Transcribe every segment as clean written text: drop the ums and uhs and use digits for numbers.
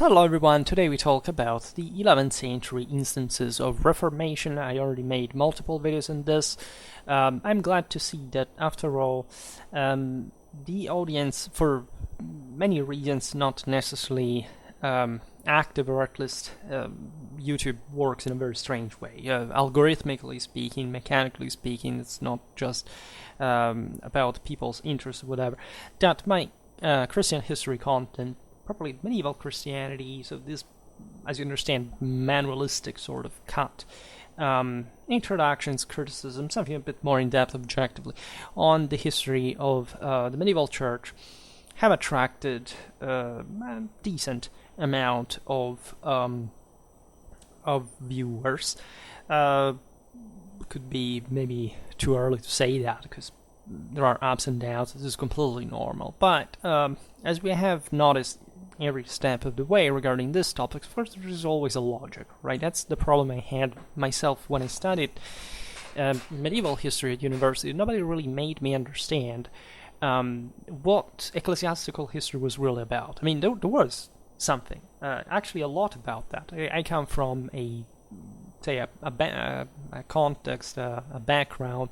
Hello everyone, today we talk about the 11th century instances of Reformation. I already made multiple videos on this. I'm glad to see that after all, the audience, for many reasons, not necessarily active, or at least YouTube works in a very strange way. Algorithmically speaking, mechanically speaking, it's not just about people's interests or whatever. That my Christian history content, probably medieval Christianity, so this, as you understand, manualistic sort of cut. Introductions, criticism, something a bit more in-depth objectively on the history of the medieval church have attracted a decent amount of viewers. Could be maybe too early to say that because there are ups and downs. This is completely normal. But as we have noticed every step of the way regarding this topic, of course, there is always a logic, right? That's the problem I had myself when I studied medieval history at university. Nobody really made me understand what ecclesiastical history was really about. I mean, there was something, actually a lot about that. I come from a context, a background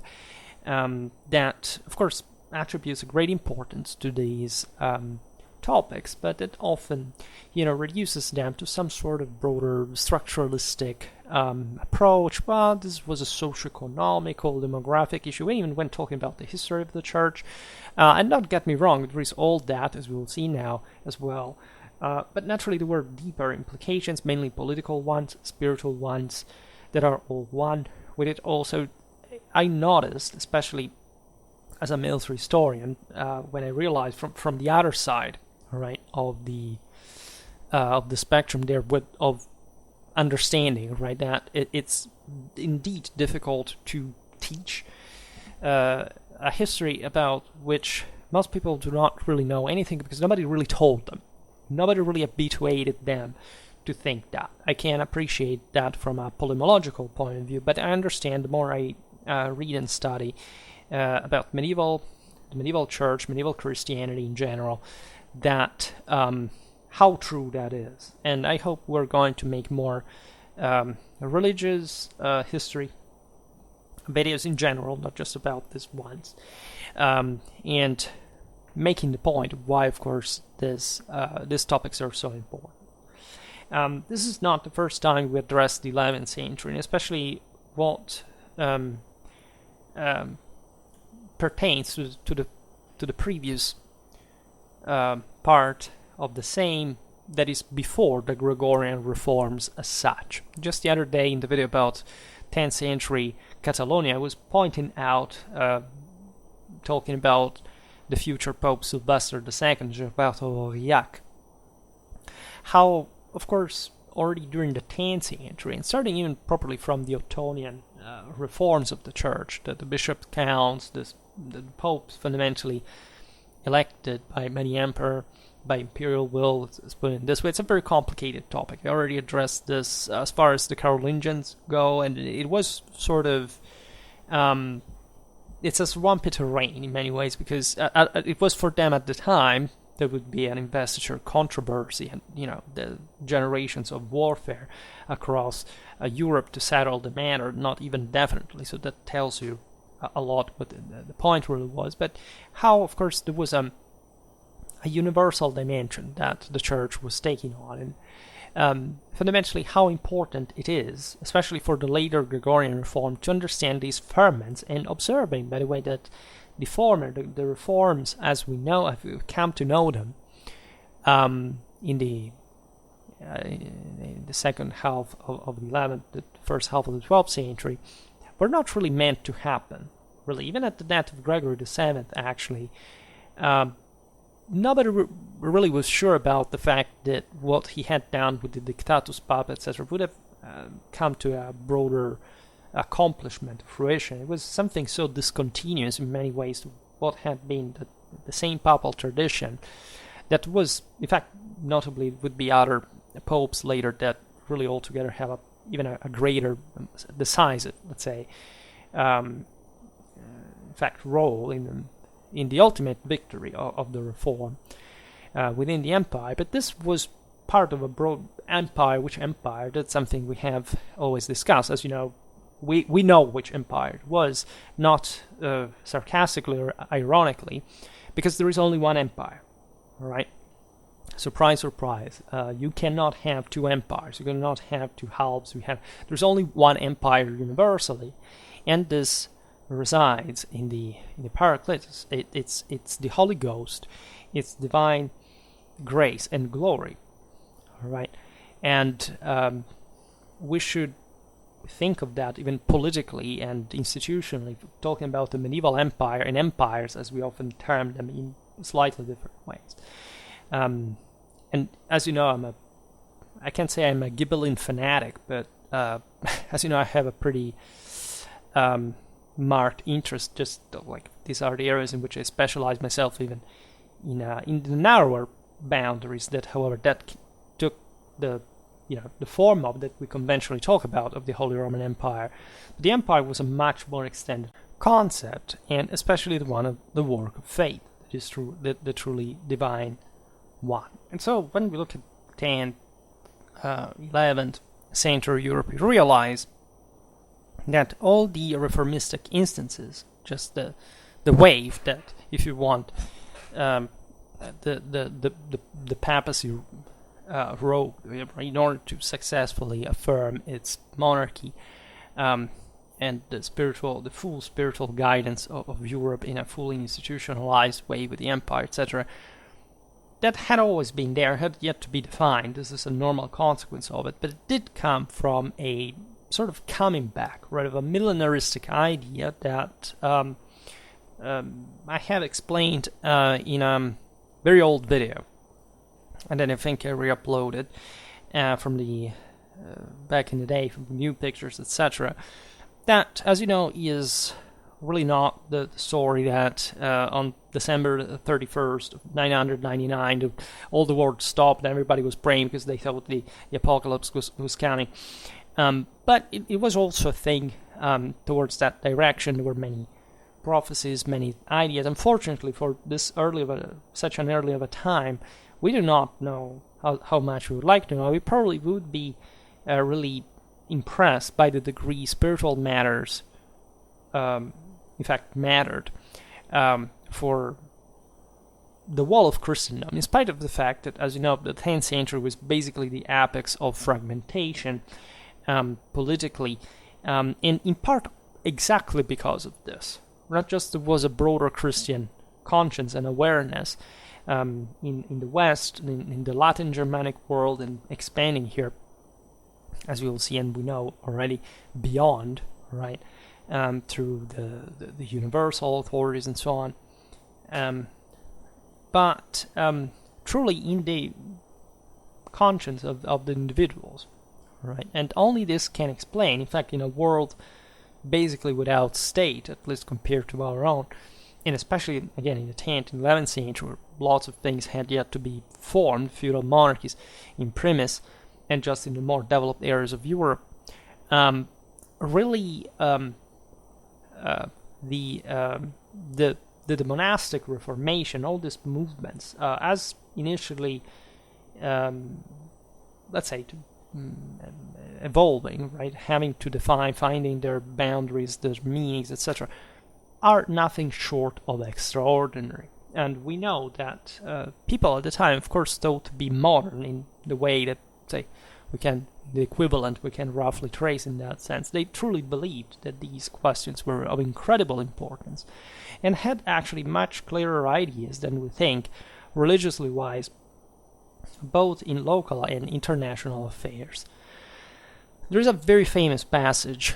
that, of course, attributes a great importance to these topics, but it often, reduces them to some sort of broader structuralistic approach. Well, this was a socio-economical, demographic issue, even when talking about the history of the church. And not get me wrong, there is all that, as we will see now as well. But naturally, there were deeper implications, mainly political ones, spiritual ones, that are all one with it. Also, I noticed, especially as a military historian, when I realized from the other side, right, of the spectrum there, of understanding, right, that it's indeed difficult to teach a history about which most people do not really know anything because nobody really told them. Nobody really habituated them to think that. I can appreciate that from a polymological point of view, but I understand the more I read and study about the medieval church, medieval Christianity in general, that how true that is. And I hope we're going to make more religious history videos in general, not just about this ones, and making the point why, of course, these topics are so important. This is not the first time we address the 11th century, and especially what pertains to the previous part of the same, that is before the Gregorian reforms as such. Just the other day in the video about 10th century Catalonia, I was pointing out, talking about the future Pope Sylvester II, Gilberto Aurillac, how, of course, already during the 10th century, and starting even properly from the Ottonian reforms of the church, that the bishop counts, the popes fundamentally elected by the emperor, by imperial will, let's put it this way. It's a very complicated topic. I already addressed this as far as the Carolingians go, and it was sort of it's a swampy terrain in many ways, because it was for them at the time there would be an investiture controversy and the generations of warfare across Europe to settle the matter, not even definitely. So that tells you a lot what the point really was, but how, of course, there was a universal dimension that the church was taking on, and fundamentally how important it is, especially for the later Gregorian reform, to understand these ferments, and observing, by the way, that the reforms as we know, as we come to know them, in the second half of the 11th, the first half of the 12th century, were not really meant to happen, really. Even at the death of Gregory VII, actually, nobody really was sure about the fact that what he had done with the Dictatus Papa, etc., would have come to a broader accomplishment, fruition. It was something so discontinuous in many ways to what had been the same papal tradition, that was, in fact, notably would be other popes later that really altogether have even a greater, decisive, let's say, in fact, role in the ultimate victory of the reform within the empire. But this was part of a broad empire. Which empire? That's something we have always discussed. As you know, we know which empire it was, not sarcastically or ironically, because there is only one empire, all right? Surprise, surprise. You cannot have two empires. You cannot have two halves. There's only one empire universally, and this resides in the Paracletus. It's the Holy Ghost. It's divine grace and glory. All right, and we should think of that even politically and institutionally, talking about the medieval empire and empires, as we often term them, in slightly different ways. And as you know, I can't say I'm a Ghibelline fanatic, but as you know, I have a pretty marked interest. Just like these are the areas in which I specialize myself, even in the narrower boundaries. That, however, that took the form of that we conventionally talk about of the Holy Roman Empire. But the empire was a much more extended concept, and especially the one of the work of faith, that is true, the truly divine one. And so when we look at 10th, 11th century Europe, we realize that all the reformistic instances, just the wave that, if you want, the papacy rode in order to successfully affirm its monarchy, and the full spiritual guidance of Europe in a fully institutionalized way with the empire, etc. That had always been there, had yet to be defined. This is a normal consequence of it, but it did come from a sort of coming back, right, of a millenaristic idea that I have explained in a very old video, and then I think I re-uploaded from the back in the day, from new pictures, etc. That, as you know, is really not the story that on December 31st of 999, all the world stopped and everybody was praying because they thought the apocalypse was coming. But it was also a thing towards that direction. There were many prophecies, many ideas. Unfortunately, for this such an early of a time, we do not know how much we would like to know. We probably would be really impressed by the degree spiritual matters, in fact, mattered for the wall of Christendom, in spite of the fact that, as you know, the 10th century was basically the apex of fragmentation politically, and in part exactly because of this. Not just there was a broader Christian conscience and awareness in the West, in the Latin Germanic world, and expanding here, as we will see and we know already, beyond, right, through the universal authorities and so on. But truly in the conscience of the individuals, right? And only this can explain, in fact, in a world basically without state, at least compared to our own, and especially, again, in the 10th and 11th century, where lots of things had yet to be formed, feudal monarchies in primis, and just in the more developed areas of Europe, really the monastic reformation, all these movements, as initially, let's say, evolving, right, having to define, finding their boundaries, their meanings, etc., are nothing short of extraordinary. And we know that people at the time, of course, thought to be modern in the way that, say, the equivalent we can roughly trace in that sense. They truly believed that these questions were of incredible importance and had actually much clearer ideas than we think, religiously wise, both in local and international affairs. There is a very famous passage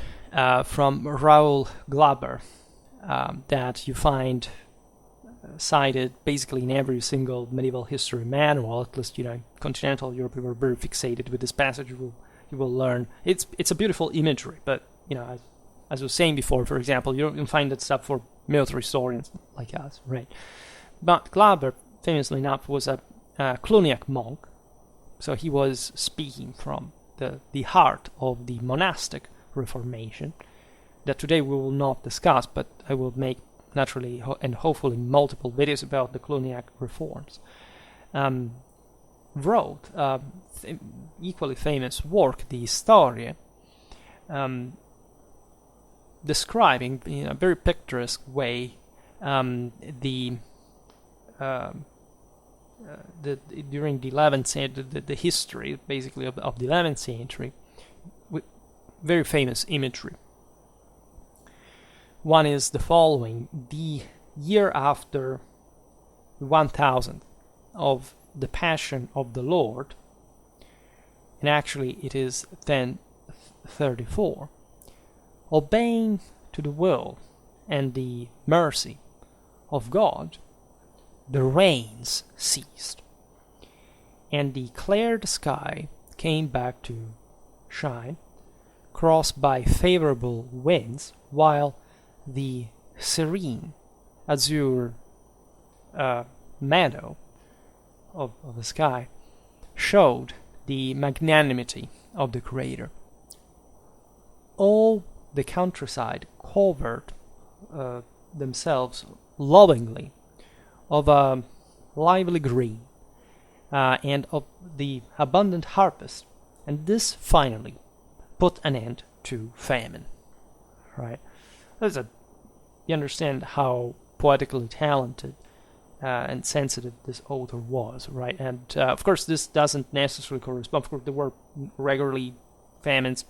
from Raoul Glaber that you find cited basically in every single medieval history manual. At least, in continental Europe, we were very fixated with this passage. You will learn it's a beautiful imagery, but as I was saying before, for example, you don't find that stuff for military historians like us, right? But Glaber, famously enough, was a Cluniac monk, so he was speaking from the heart of the monastic reformation that today we will not discuss, but I will make naturally and hopefully multiple videos about the Cluniac reforms. wrote equally famous work, the Historia, describing in a very picturesque way the during the 11th century, the history basically of the 11th century, with very famous imagery. One is the following: the year after 1000 of the Passion of the Lord, and actually it is then 34, obeying to the will and the mercy of God, the rains ceased, and the cleared sky came back to shine, crossed by favorable winds, while the serene azure meadow of the sky showed the magnanimity of the Creator. All the countryside covered themselves lovingly of a lively green and of the abundant harvest, and this finally put an end to famine. Right? You understand how poetically talented and sensitive this author was, right? And of course, this doesn't necessarily correspond. Of course, there were regularly famines,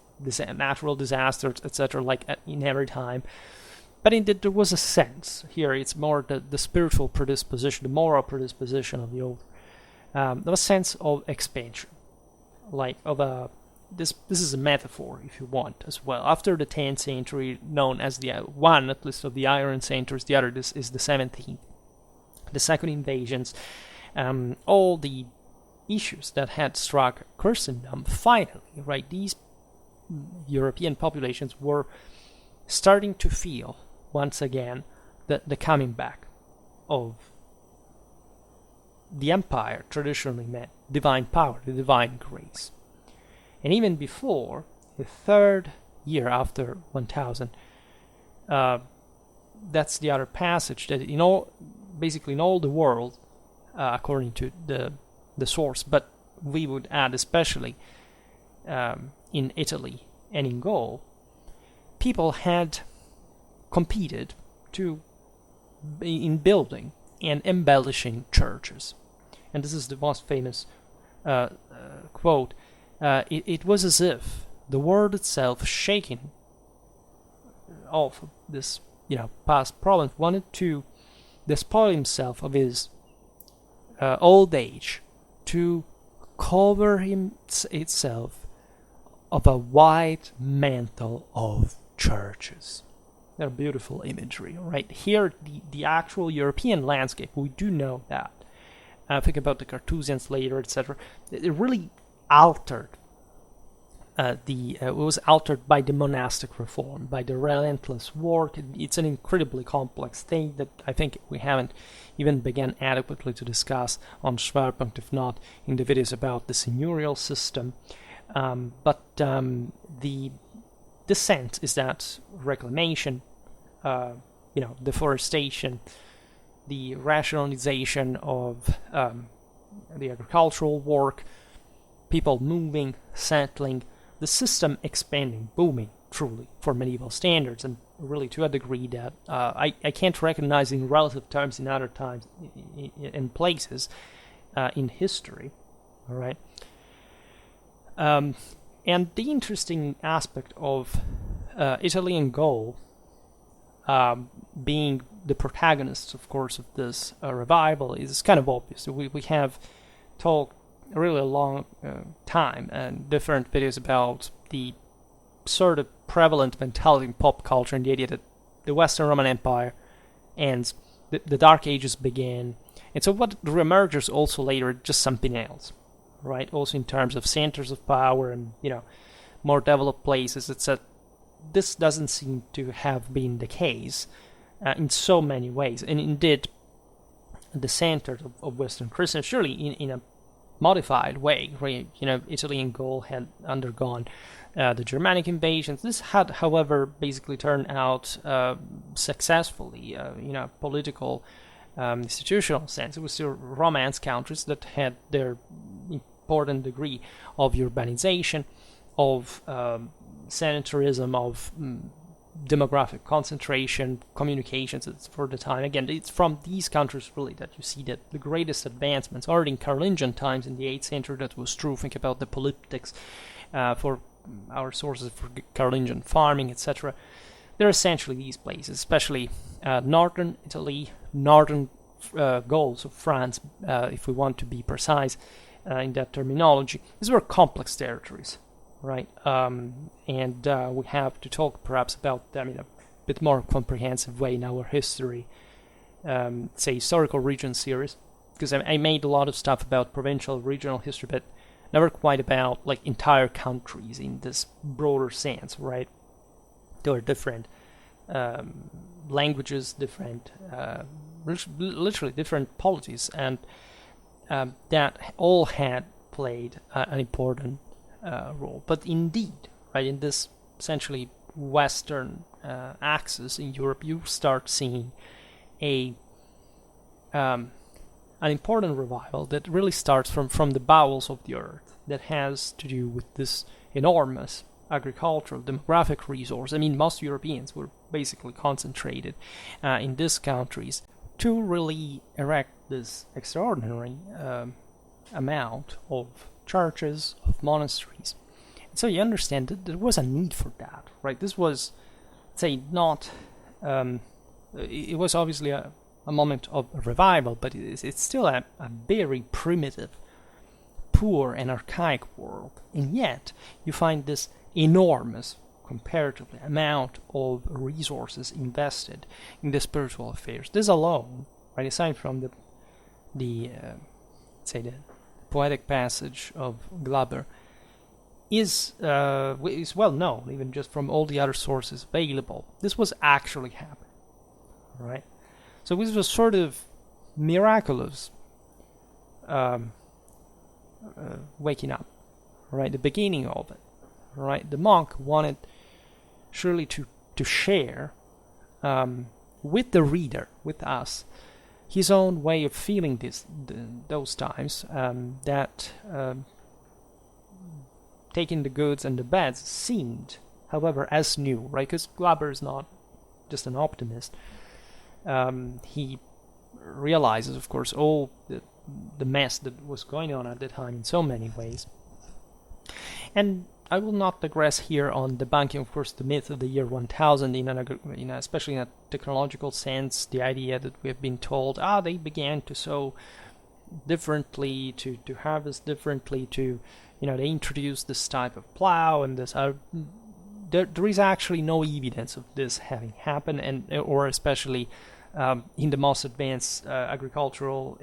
natural disasters, etc., like in every time. But indeed, there was a sense here. It's more the spiritual predisposition, the moral predisposition of the author. There was a sense of expansion, like of a. This is a metaphor, if you want, as well. After the 10th century, known as the one, at least, of the Iron Centuries, the other is the 17th. The second invasions, all the issues that had struck Christendom, finally, right, these European populations were starting to feel, once again, the coming back of the empire traditionally meant divine power, the divine grace. And even before, the third year after 1000, that's the other passage that basically in all the world, according to the source, but we would add especially in Italy and in Gaul, people had competed in building and embellishing churches. And this is the most famous quote. It was as if the world itself, shaken off this past problems, wanted to despoil himself of his old age to cover itself of a white mantle of churches. They're beautiful imagery, right? Here, the actual European landscape, we do know that. Think about the Carthusians later, etc. It really altered. It was altered by the monastic reform, by the relentless work. It's an incredibly complex thing that I think we haven't even begun adequately to discuss on Schwerpunkt, if not in the videos about the seigneurial system. But the sense is that reclamation, deforestation, the rationalization of the agricultural work, people moving, settling, the system expanding, booming, truly, for medieval standards, and really to a degree that I can't recognize in relative terms in other times, in places, in history, all right? And the interesting aspect of Italy and Gaul being the protagonists, of course, of this revival is kind of obvious. We have talked really a long time and different videos about the sort of prevalent mentality in pop culture and the idea that the Western Roman Empire ends, the Dark Ages begin, and so what reemerges also later just something else, right? Also in terms of centers of power and more developed places, etc. This doesn't seem to have been the case in so many ways, and indeed the center of Western Christendom, surely in a modified way, right? Italy and Gaul had undergone the Germanic invasions. This had, however, basically turned out successfully, political institutional sense. It was still Romance countries that had their important degree of urbanization, of sanitarism, of demographic concentration, communications for the time. Again, it's from these countries really that you see that the greatest advancements. Already in Carolingian times in the 8th century, that was true. Think about the polyptychs for our sources for Carolingian farming, etc. They're essentially these places, especially northern Italy, northern Gauls of France, if we want to be precise in that terminology. These were complex territories, right? And we have to talk perhaps about them in a bit more comprehensive way in our history, say historical region series, because I made a lot of stuff about provincial, regional history, but never quite about like entire countries in this broader sense, right? There were different languages, different, literally different polities, and that all had played an important role. But indeed, right, in this essentially Western axis in Europe, you start seeing an important revival that really starts from the bowels of the earth, that has to do with this enormous agricultural, demographic resource. I mean, most Europeans were basically concentrated in these countries to really erect this extraordinary amount of churches, of monasteries. And so you understand that there was a need for that, right? This was, say, not... it was obviously a moment of revival, but it's still a very primitive, poor and archaic world. And yet, you find this enormous, comparatively, amount of resources invested in the spiritual affairs. This alone, right, aside from the poetic passage of Glaber, is well known, even just from all the other sources available. This was actually happening, right? So this was sort of miraculous waking up, right? The beginning of it, right? The monk wanted surely to share with the reader, with us, his own way of feeling those times, that taking the goods and the bads seemed, however, as new, right? Because Glaber is not just an optimist. He realizes, of course, all the mess that was going on at the time in so many ways. And I will not digress here on debunking, of course, the myth of the year 1000, especially in a technological sense, the idea that we have been told, they began to sow differently, to harvest differently, they introduced this type of plow and this. There is actually no evidence of this having happened, or especially in the most advanced agricultural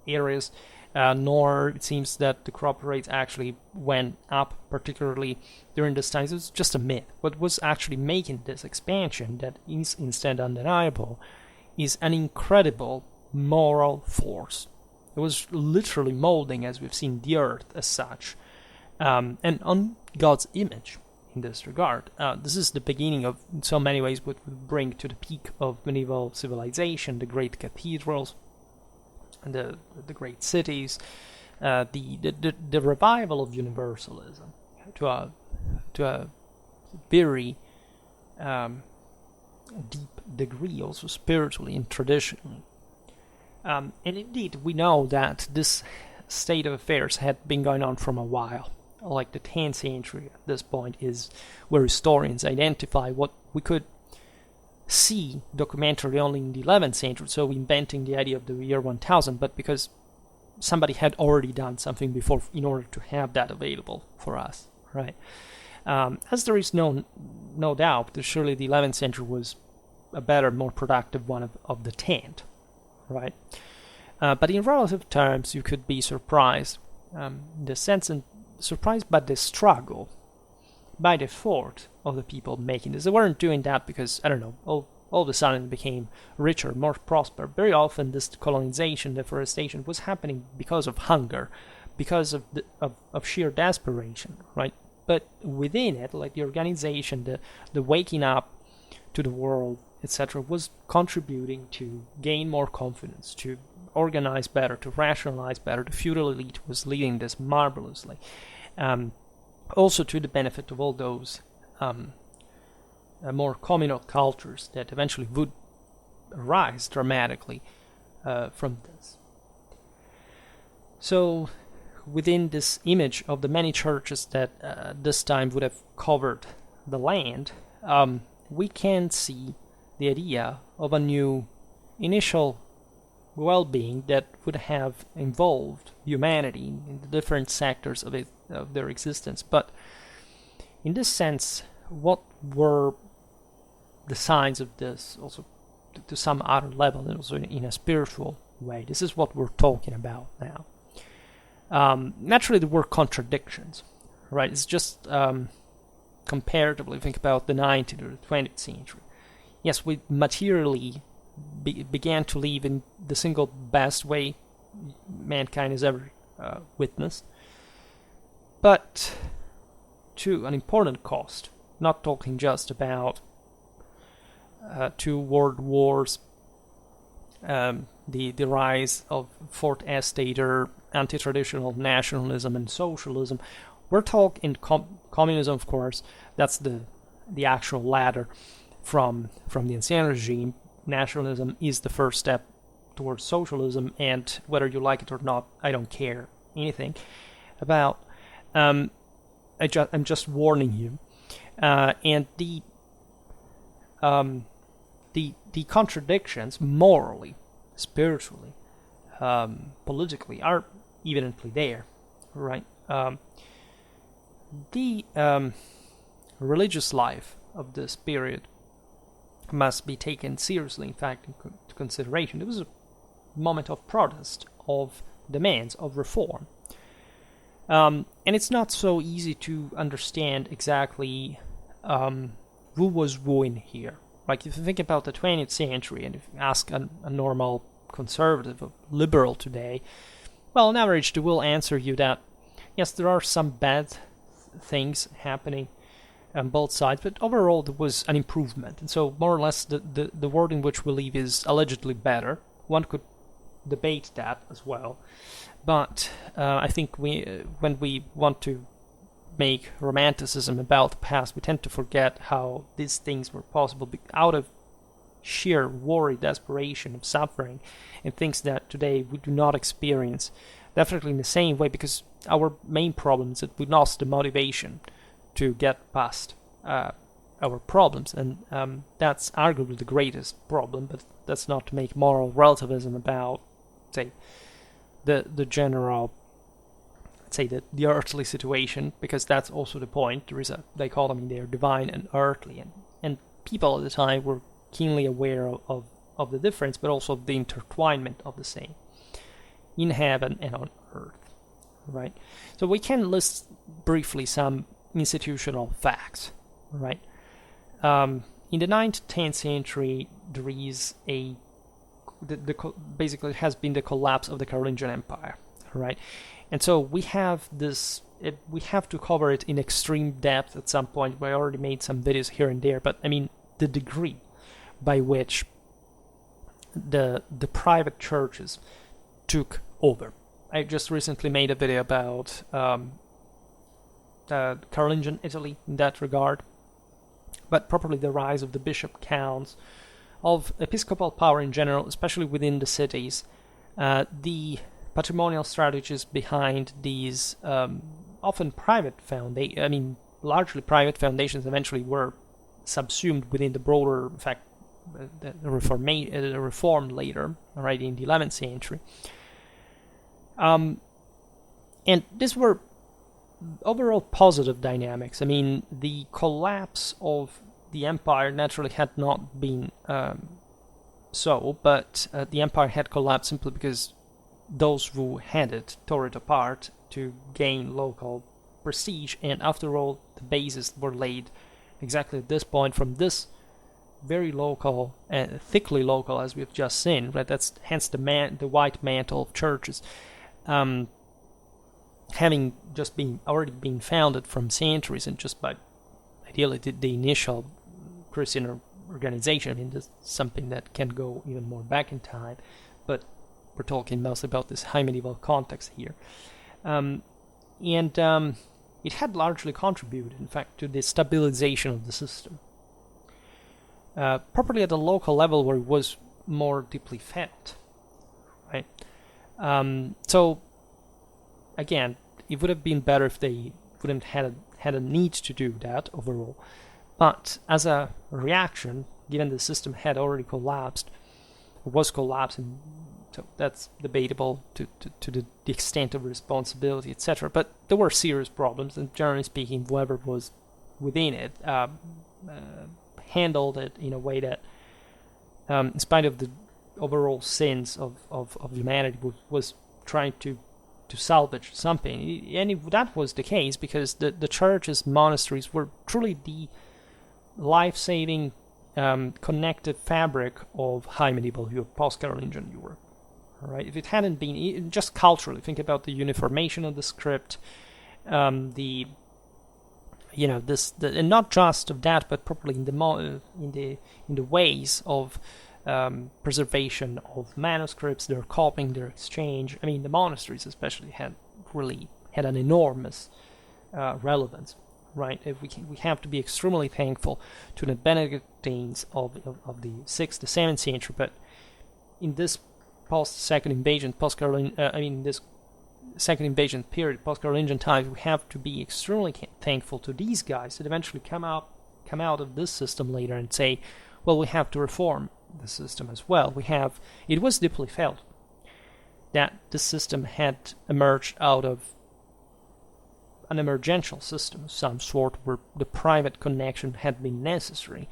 areas, nor it seems that the crop rates actually went up, particularly during this time. It was just a myth. What was actually making this expansion, that is instead undeniable, is an incredible moral force. It was literally molding, as we've seen, the earth as such, and on God's image. In this regard, this is the beginning of, in so many ways, what would bring to the peak of medieval civilization, the great cathedrals, and the great cities, the revival of universalism to a very deep degree, also spiritually and traditionally. And indeed, we know that this state of affairs had been going on for a while. Like the 10th century at this point is where historians identify what we could see documentarily only in the 11th century, so inventing the idea of the year 1000, but because somebody had already done something before in order to have that available for us, right? As there is no doubt that surely the 11th century was a better, more productive one of the 10th, right? But in relative terms, you could be surprised, surprised by the struggle, by the effort of the people making this. They weren't doing that because, I don't know, all of a sudden became richer, more prosperous. Very often this colonization, deforestation was happening because of hunger, because of sheer desperation, right? But within it, like the organization, the waking up to the world etc., was contributing to gain more confidence, to organize better, to rationalize better. The feudal elite was leading this marvelously. Also to the benefit of all those more communal cultures that eventually would rise dramatically from this. So within this image of the many churches that this time would have covered the land, we can see the idea of a new initial well-being that would have involved humanity in the different sectors of their existence. But in this sense, what were the signs of this also to some other level, and also in a spiritual way? This is what we're talking about now. Naturally, there were contradictions, right? It's just comparatively, think about the 19th or the 20th century. Yes, we materially began to live in the single best way mankind has ever witnessed, but to an important cost. Not talking just about 2 world wars, the rise of fourth estate or anti-traditional nationalism and socialism. We're talking communism, of course. That's the actual ladder from the ancien regime. Nationalism is the first step towards socialism, and whether you like it or not, I don't care anything about. I'm just warning you. And the contradictions, morally, spiritually, politically, are evidently there, right? The religious life of this period must be taken seriously, in fact, into consideration. It was a moment of protest, of demands, of reform. And it's not so easy to understand exactly who was wooing here. Like, if you think about the 20th century, and if you ask a normal conservative or liberal today, well, on average, they will answer you that, yes, there are some bad things happening on both sides, but overall there was an improvement. And so, more or less, the world in which we live is allegedly better. One could debate that as well. But I think when we want to make romanticism about the past, we tend to forget how these things were possible out of sheer worry, desperation, of suffering, and things that today we do not experience, definitely in the same way, because our main problem is that we lost the motivation to get past our problems, and that's arguably the greatest problem. But that's not to make moral relativism about, say, the general, let's say, the earthly situation, because that's also the point. There is a dichotomy there, divine and earthly, and people at the time were keenly aware of the difference, but also of the intertwinement of the same in heaven and on earth, right? So we can list briefly some institutional facts, right? In the 9th, 10th century, there is basically has been the collapse of the Carolingian Empire, right? And so we have this, we have to cover it in extreme depth at some point. We already made some videos here and there, but I mean, the degree by which the private churches took over. I just recently made a video about Carolingian Italy in that regard, but probably the rise of the bishop counts, of episcopal power in general, especially within the cities, the patrimonial strategies behind these often private largely private foundations eventually were subsumed within the broader, in fact, the reform later, already in the 11th century. And these were overall positive dynamics. I mean, the collapse of the empire naturally had not been so, but the empire had collapsed simply because those who had it tore it apart to gain local prestige, and after all, the bases were laid exactly at this point from this very local, thickly local, as we've just seen, right? That's hence the white mantle of churches, having just already been founded from centuries, and just by ideally the initial Christian or organization. I mean, this is something that can go even more back in time, but we're talking mostly about this high medieval context here. It had largely contributed, in fact, to the stabilization of the system, properly at the local level where it was more deeply felt, right? So, again, it would have been better if they wouldn't had a need to do that overall. But as a reaction, given the system had already collapsed, or was collapsing, so that's debatable to the extent of responsibility, etc. But there were serious problems, and generally speaking, whoever was within it handled it in a way that, in spite of the overall sins of humanity, was trying to salvage something. And that was the case because the churches, monasteries were truly the life-saving connective fabric of high medieval Europe, post-Carolingian Europe. All right, if it hadn't been, just culturally, think about the uniformation of the script, and not just of that, but probably in the ways of preservation of manuscripts, their copying, their exchange. I mean, the monasteries especially had an enormous relevance, right? We have to be extremely thankful to the Benedictines of the 6th to 7th century, but in this post-second invasion, this second invasion period, post-Carolingian times, we have to be extremely thankful to these guys that eventually come out of this system later and say, well, we have to reform the system as well. It was deeply felt that the system had emerged out of an emergential system of some sort where the private connection had been necessary,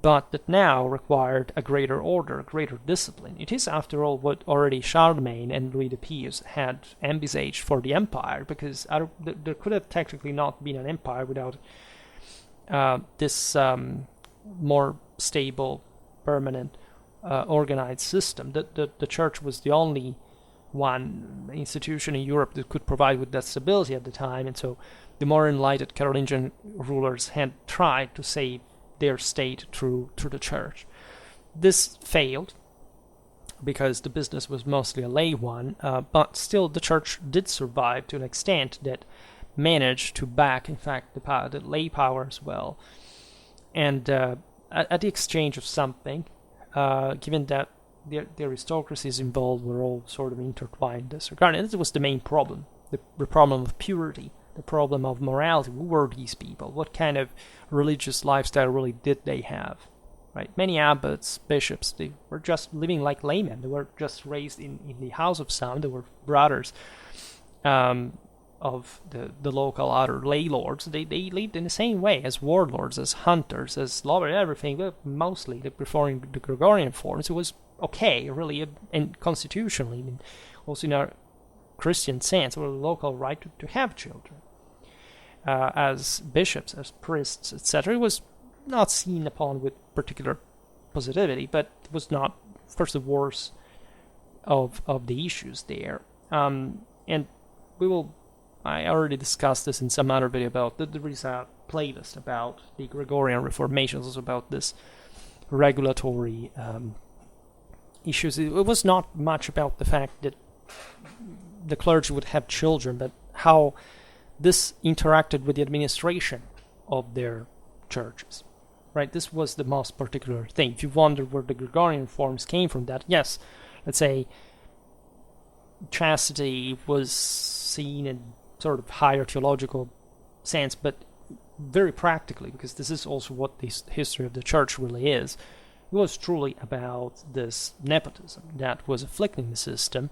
but that now required a greater order, a greater discipline. It is, after all, what already Charlemagne and Louis the Pious had envisaged for the empire, because there could have technically not been an empire without this more stable, permanent, organized system. The church was the only one institution in Europe that could provide with that stability at the time, and so the more enlightened Carolingian rulers had tried to save their state through the church. This failed because the business was mostly a lay one, but still the church did survive to an extent that managed to back, in fact, the lay power as well. And at the exchange of something, given that the aristocracies involved were all sort of intertwined in this regard, and this was the main problem, the problem of purity, the problem of morality. Who were these people? What kind of religious lifestyle really did they have? Right? Many abbots, bishops, they were just living like laymen. They were just raised in the house of some. They were brothers of the local other lay lords. They lived in the same way as warlords, as hunters, as lovers, everything, but mostly preferring the Gregorian forms. It was okay, really, and constitutionally, I mean, also in our Christian sense, or the local right to have children. As bishops, as priests, etc., it was not seen upon with particular positivity, but it was not, of course, the worst of the issues there. And I already discussed this in some other video about there is a playlist about the Gregorian Reformation, also about this regulatory issues. It was not much about the fact that the clergy would have children, but how this interacted with the administration of their churches. Right? This was the most particular thing. If you wonder where the Gregorian reforms came from, that, yes, let's say chastity was seen in sort of higher theological sense, but very practically, because this is also what the history of the church really is. It was truly about this nepotism that was afflicting the system.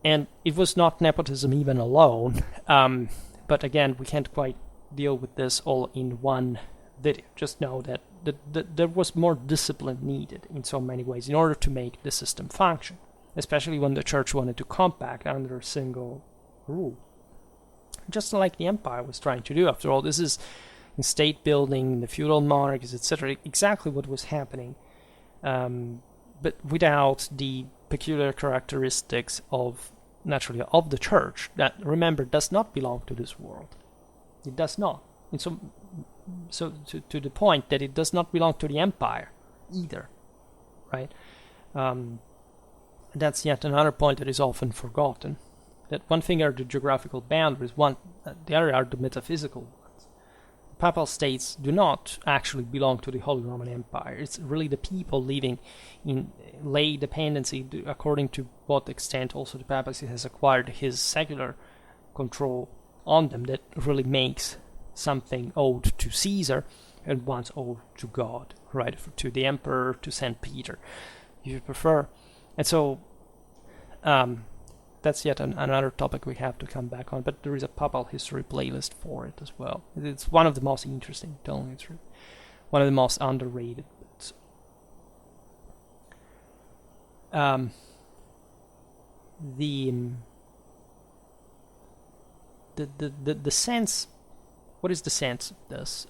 And it was not nepotism even alone, but again, we can't quite deal with this all in one video. Just know that there was more discipline needed in so many ways in order to make the system function, especially when the church wanted to compact under a single rule. Just like the empire was trying to do. After all, this is in state building, the feudal monarchies, etc., exactly what was happening, but without the peculiar characteristics of the church that, remember, does not belong to this world. It does not. And so so to the point that it does not belong to the empire either, right? That's yet another point that is often forgotten. That one thing are the geographical boundaries, the other are the metaphysical ones. Papal states do not actually belong to the Holy Roman Empire. It's really the people living in lay dependency, according to what extent also the papacy has acquired his secular control on them, that really makes something owed to Caesar and once owed to God, right? To the emperor, to Saint Peter, if you prefer. And so that's yet another topic we have to come back on, but there is a papal history playlist for it as well. It's one of the most interesting, telling the truth. One of the most underrated. The sense, what is the sense of this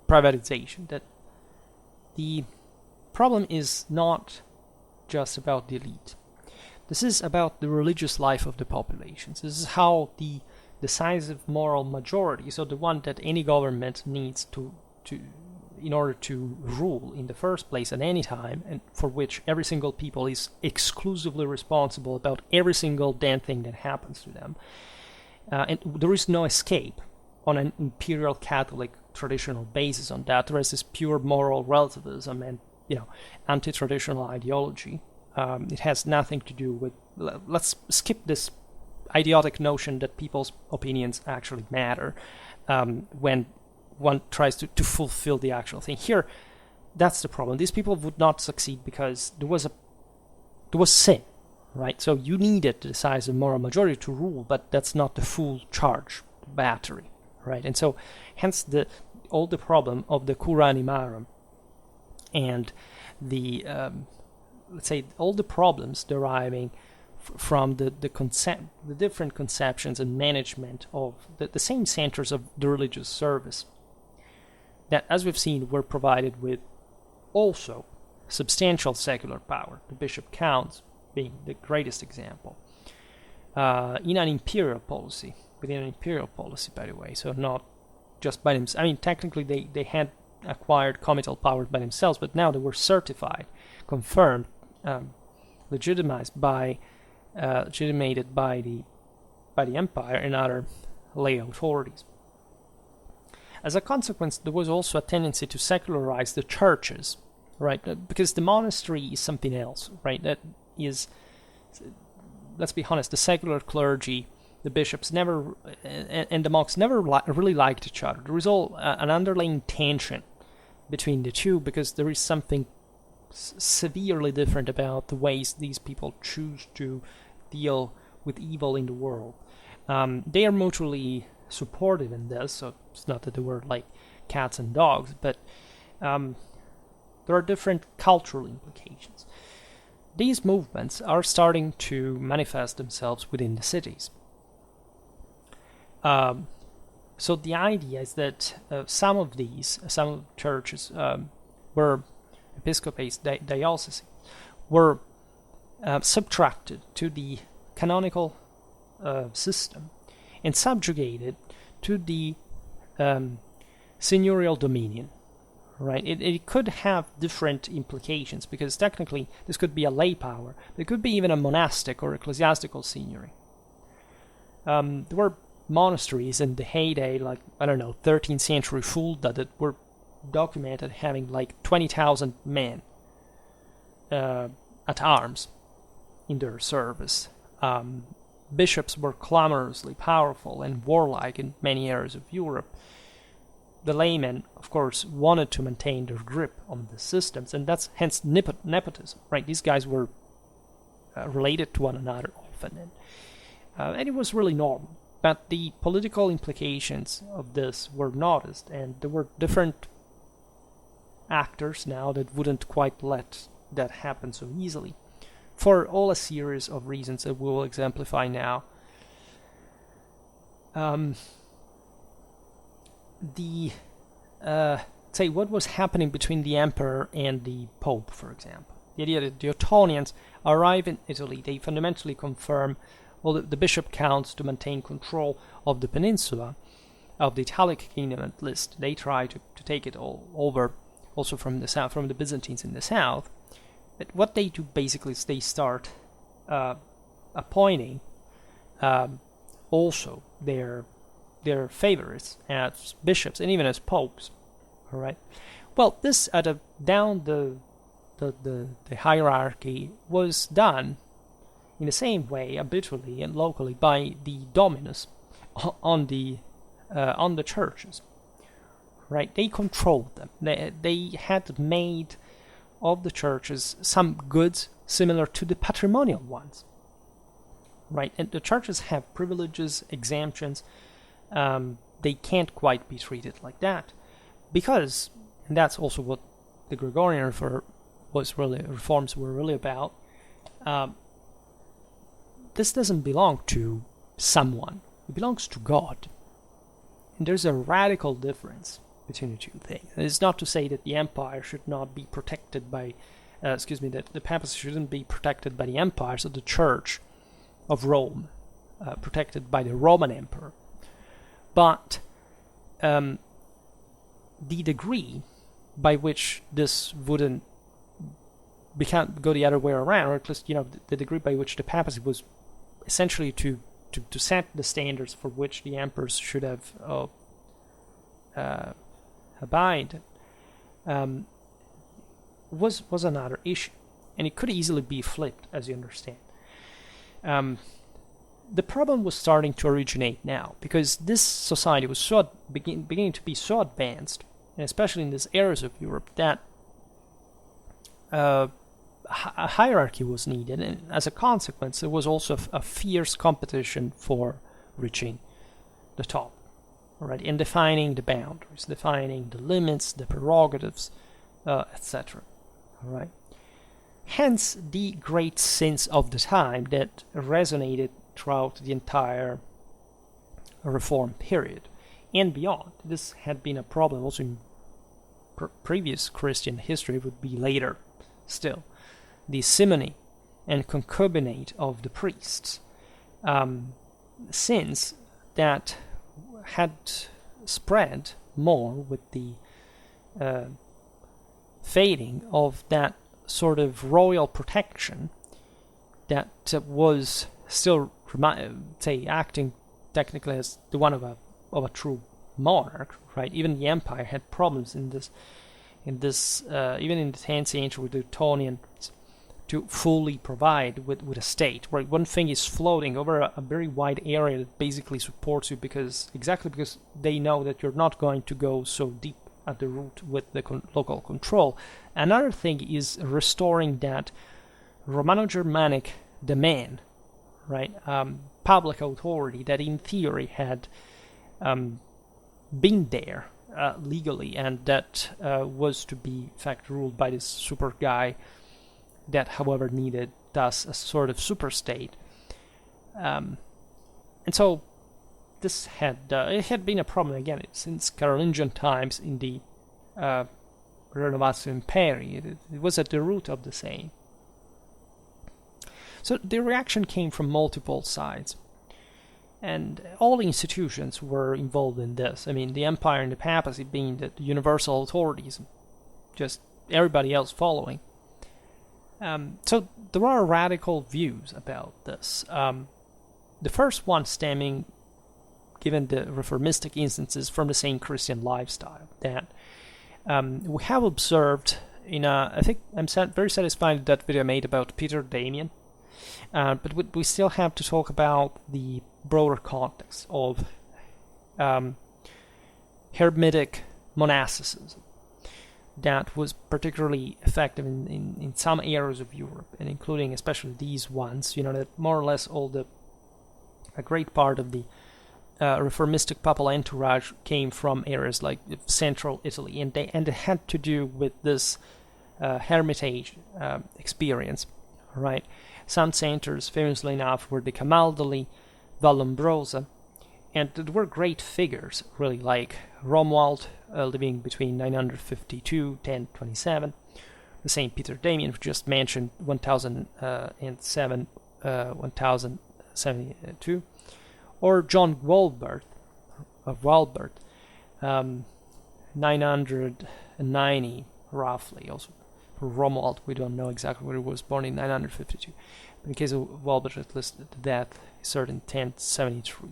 privatization? That the problem is not just about the elite. This is about the religious life of the populations. This is how the decisive moral majority, so the one that any government needs to in order to rule in the first place at any time, and for which every single people is exclusively responsible about every single damn thing that happens to them. And there is no escape on an imperial Catholic traditional basis on that. There is this pure moral relativism and anti-traditional ideology. It has nothing to do with... Let's skip this idiotic notion that people's opinions actually matter when one tries to fulfill the actual thing. Here, that's the problem. These people would not succeed because there was sin, right? So you needed the decisive moral majority to rule, but that's not the full charge, the battery, right? And so, hence all the problem of the cura animarum and the let's say all the problems deriving from the different conceptions and management of the same centers of the religious service that, as we've seen, were provided with also substantial secular power, the bishop counts being the greatest example, in an imperial policy, within an imperial policy, by the way, so not just by themselves. I mean, technically they had acquired comital powers by themselves, but now they were certified, confirmed, legitimated by the empire and other lay authorities. As a consequence, there was also a tendency to secularize the churches, right? Because the monastery is something else, right? That is, let's be honest, the secular clergy, the bishops never, and the monks never really liked each other. There is all an underlying tension between the two, because there is something severely different about the ways these people choose to deal with evil in the world. They are mutually supportive in this, so it's not that they were like cats and dogs, but there are different cultural implications. These movements are starting to manifest themselves within the cities. So the idea is that some churches were episcopates, dioceses, were subtracted to the canonical system and subjugated to the seigneurial dominion, right? It could have different implications, because technically this could be a lay power, but it could be even a monastic or ecclesiastical seigneury. There were monasteries in the heyday, like, 13th century Fulda, that were documented having like 20,000 men at arms in their service. Bishops were clamorously powerful and warlike in many areas of Europe. The laymen, of course, wanted to maintain their grip on the systems, and that's hence nepotism, right? These guys were related to one another often, and it was really normal. But the political implications of this were noticed, and there were different actors now that wouldn't quite let that happen so easily, for all a series of reasons that we will exemplify now. Say what was happening between the emperor and the pope, for example. The idea that the Ottonians arrive in Italy, they fundamentally confirm the bishop counts to maintain control of the peninsula, of the Italic kingdom at least, they try to take it all over, also from the south, from the Byzantines in the south. But what they do basically is they start appointing also their favorites as bishops and even as popes. All right. Well, this down the hierarchy was done in the same way, habitually and locally, by the dominus on the churches. Right? They controlled them. They had made of the churches some goods similar to the patrimonial ones. Right? And the churches have privileges, exemptions. They can't quite be treated like that because, and that's also what the Gregorian reforms were really about. This doesn't belong to someone. It belongs to God. And there's a radical difference between the two things. And it's not to say that the empire should not be protected by, that the papacy shouldn't be protected by the empire, so the Church of Rome, protected by the Roman Emperor. But the degree by which this wouldn't go the other way around, or at least, the degree by which the papacy was essentially to set the standards for which the emperors should have abide, was another issue, and it could easily be flipped, as you understand. The problem was starting to originate now, because this society was beginning to be so advanced, and especially in these areas of Europe, that a hierarchy was needed, and as a consequence, there was also a fierce competition for reaching the top, right? And defining the boundaries, defining the limits, the prerogatives, etc. All right. Hence, the great sins of the time that resonated throughout the entire Reform period and beyond. This had been a problem also in previous Christian history, would be later still. The simony and concubinate of the priests, sins that had spread more with the fading of that sort of royal protection that was still, acting technically as the one of a true monarch, right? Even the empire had problems in this, even in the 10th century with the Teutonians, to fully provide with a state, right? One thing is floating over a very wide area that basically supports you because they know that you're not going to go so deep at the root with the local control. Another thing is restoring that Romano-Germanic domain, right? Public authority that in theory had been there legally, and that was to be in fact ruled by this super guy that, however, needed thus a sort of super state. And so this had been a problem again since Carolingian times in the Renovatio Imperii. It was at the root of the same. So the reaction came from multiple sides, and all institutions were involved in this. I mean, the empire and the papacy being the universal authorities, just everybody else following. So there are radical views about this. The first one stemming, given the reformistic instances, from the same Christian lifestyle that we have observed I think I'm very satisfied with that video I made about Peter Damian, but we still have to talk about the broader context of hermitic-monasticism that was particularly effective in some areas of Europe, and including especially these ones, that more or less a great part of the reformistic papal entourage came from areas like central Italy, and it had to do with this hermitage experience, right? Some centers, famously enough, were the Camaldoli, Vallombrosa, and there were great figures, really, like Romuald, living between 952-1027, the St. Peter Damian, who just mentioned, 1072, or John Walworth, Walbert, 990 roughly. Also for Romuald, we don't know exactly when he was born, in 952. But in case of Walbert, at least the death is certain 1073.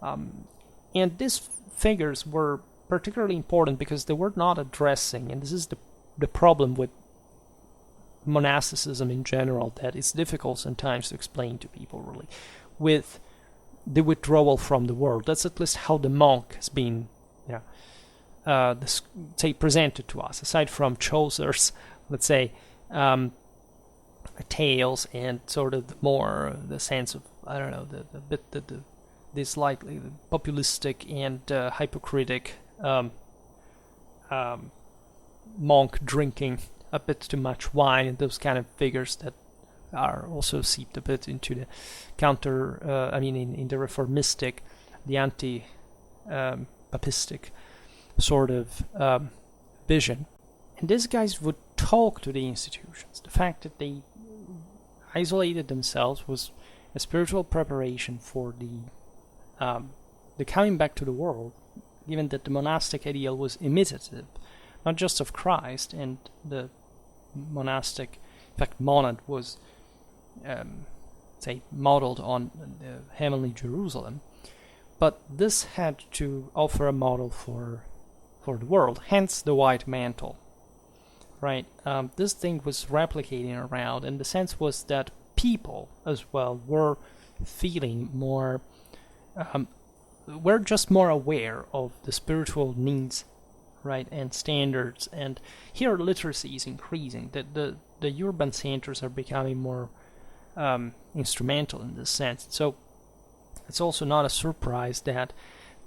And these figures were particularly important because they were not addressing, and this is the problem with monasticism in general, that it's difficult sometimes to explain to people, really, with the withdrawal from the world. That's at least how the monk has been, say, presented to us, aside from Chaucer's, let's say, tales, and sort of the sense of, I don't know, this slightly populistic and hypocritic monk drinking a bit too much wine, and those kind of figures that are also seeped a bit into the in the reformistic, the anti-papistic sort of vision. And these guys would talk to the institutions. The fact that they isolated themselves was a spiritual preparation for the coming back to the world, given that the monastic ideal was imitative, not just of Christ, and the monastic, in fact, monad was, say, modeled on the heavenly Jerusalem, but this had to offer a model for the world, hence the white mantle, right? This thing was replicating around, and the sense was that people as well were feeling more, we're just more aware of the spiritual needs, right, and standards. And here literacy is increasing. The urban centers are becoming more instrumental in this sense. So it's also not a surprise that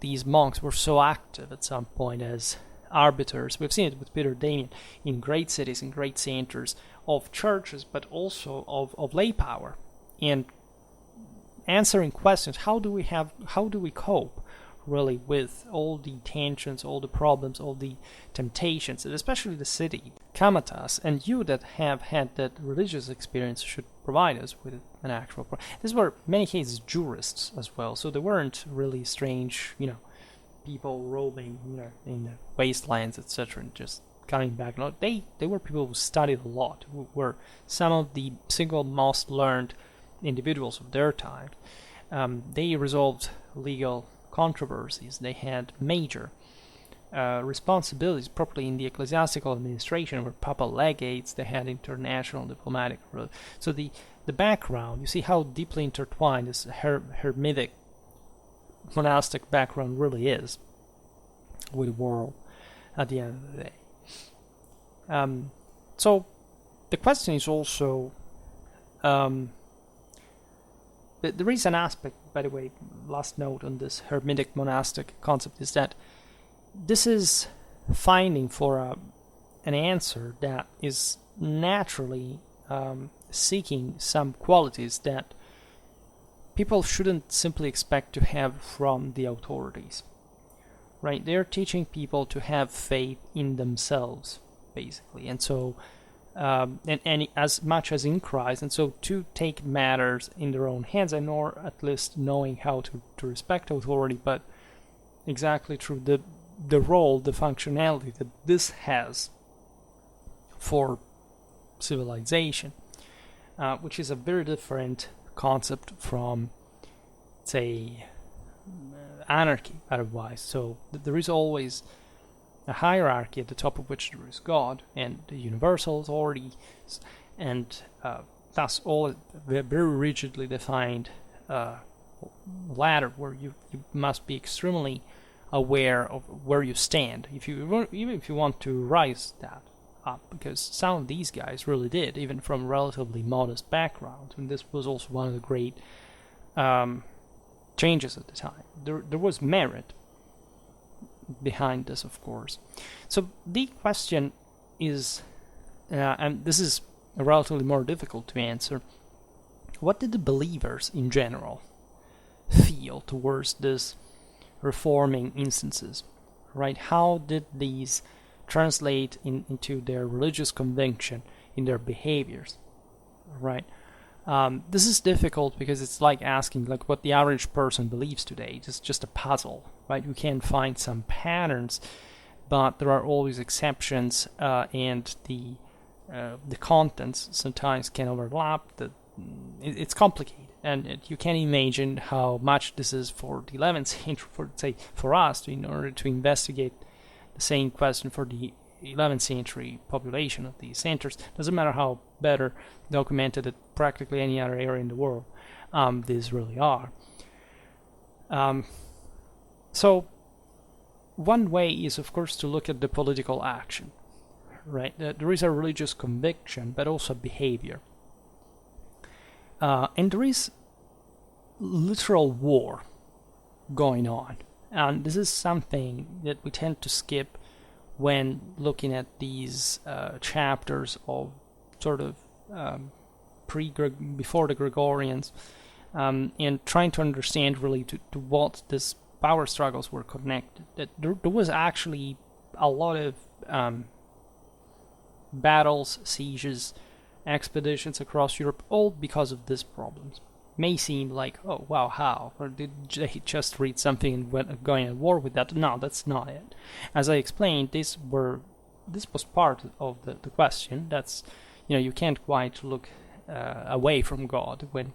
these monks were so active at some point as arbiters. We've seen it with Peter Damian in great cities, in great centers of churches, but also of lay power, and answering questions. How do we cope really with all the tensions, all the problems, all the temptations, and especially the city come at us, and you that have had that religious experience should provide us with an actual These were, in many cases, jurists as well, so they weren't really strange, people roaming, in the wastelands, etc., and just coming back. No, they were people who studied a lot, who were some of the single most learned individuals of their time. They resolved legal controversies. They had major responsibilities, properly in the ecclesiastical administration, were papal legates. They had international diplomatic. So the background, you see how deeply intertwined this hermitic monastic background really is with the world at the end of the day. So the question is also, there is an aspect, by the way, last note on this hermitic monastic concept, is that this is finding for an answer that is naturally seeking some qualities that people shouldn't simply expect to have from the authorities, right? They're teaching people to have faith in themselves, basically, and so and as much as in Christ, and so to take matters in their own hands, and or at least knowing how to respect authority, but exactly through the role, the functionality that this has for civilization, which is a very different concept from, say, anarchy otherwise. So there is always a hierarchy at the top of which there is God and the universal authority, and thus all very rigidly defined ladder where you must be extremely aware of where you stand, even if you want to rise that up, because some of these guys really did, even from relatively modest backgrounds, and this was also one of the great changes at the time. There was merit behind this, of course. So the question is, and this is relatively more difficult to answer, what did the believers in general feel towards this reforming instances, right? How did these translate into their religious conviction, in their behaviors, right? This is difficult because it's like asking like what the average person believes today. It's just a puzzle, right? We can find some patterns, but there are always exceptions, and the contents sometimes can overlap. It's complicated, and you can imagine how much this is for the 11th century, for us, in order to investigate the same question for the 11th century population of these centers. Doesn't matter how better documented at practically any other area in the world these really are. So one way is, of course, to look at the political action, right? There is a religious conviction, but also behavior. And there is literal war going on. And this is something that we tend to skip when looking at these chapters of sort of before the Gregorians, and trying to understand really to what these power struggles were connected. That there was actually a lot of battles, sieges, expeditions across Europe, all because of these problems. May seem like, oh wow, how? Or did they just read something and went going at war with that? No, that's not it. As I explained, this was part of the question. That's, you can't quite look away from God when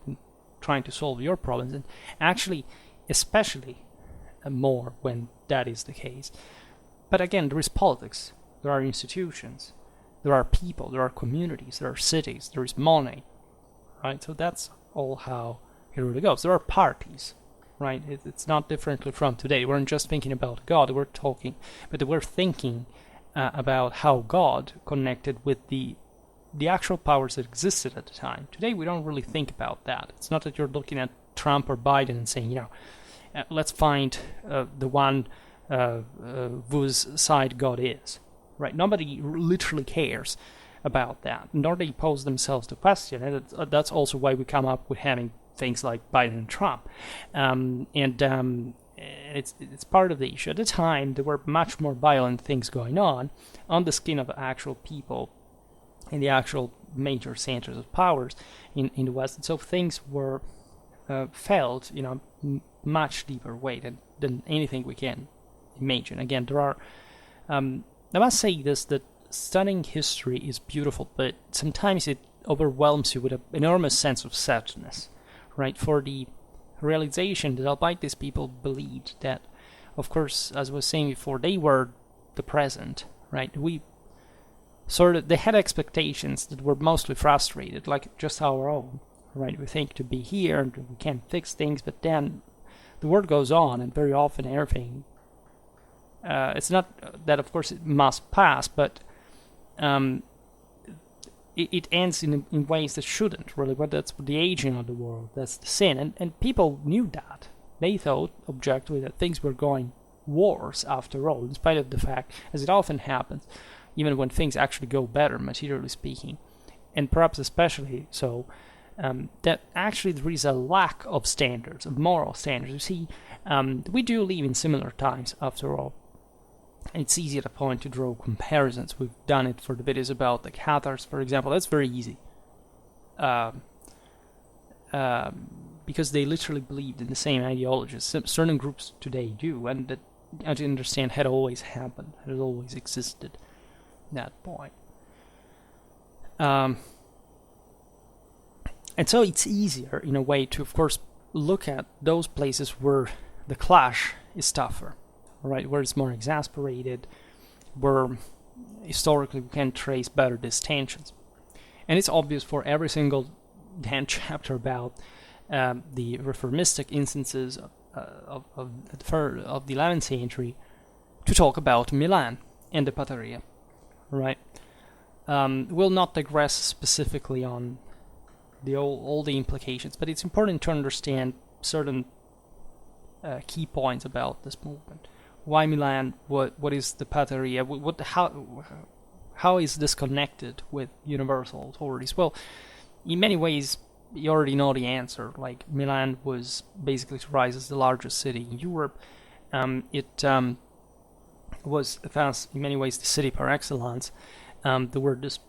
trying to solve your problems, and actually, especially more when that is the case. But again, there is politics, there are institutions, there are people, there are communities, there are cities, there is money, right? So that's all how it really goes. There are parties, right? It's not differently from today. We weren't just thinking about God, we're thinking about how God connected with the actual powers that existed at the time. Today we don't really think about that. It's not that you're looking at Trump or Biden and saying, let's find the one whose side God is, right? Nobody literally cares about that, nor they pose themselves the question, and that's also why we come up with having things like Biden and Trump, and it's part of the issue. At the time, there were much more violent things going on the skin of actual people in the actual major centers of powers in the West, and so things were felt, much deeper way than anything we can imagine. Again, there are. I must say this, that studying history is beautiful, but sometimes it overwhelms you with an enormous sense of sadness, right? For the realization that albeit these people believed that, of course, as I was saying before, they were the present, right? They had expectations that were mostly frustrated, like just our own, right? We think to be here and we can't fix things, but then the world goes on, and very often everything. It's not that, of course, it must pass, but it ends in ways that shouldn't, really. But that's the aging of the world, that's the sin. And people knew that. They thought, objectively, that things were going worse after all, in spite of the fact, as it often happens, even when things actually go better, materially speaking, and perhaps especially so, that actually there is a lack of standards, of moral standards. You see, we do live in similar times, after all. It's easy at a point to draw comparisons. We've done it for the videos about the Cathars, for example. That's very easy. Because they literally believed in the same ideologies. Certain groups today do, and that, I understand, had always happened, had always existed at that point. And so it's easier, in a way, to, of course, look at those places where the clash is tougher. Right, where it's more exasperated, where historically we can trace better these tensions. And it's obvious for every single chapter about the reformistic instances of the 11th century to talk about Milan and the Pataria, right? We'll not digress specifically on all the implications, but it's important to understand certain key points about this movement. Why Milan? What is the Pataria? How is this connected with universal authorities? Well, in many ways, you already know the answer. Like, Milan was basically to rise as the largest city in Europe. It was thus, in many ways, the city par excellence. There were this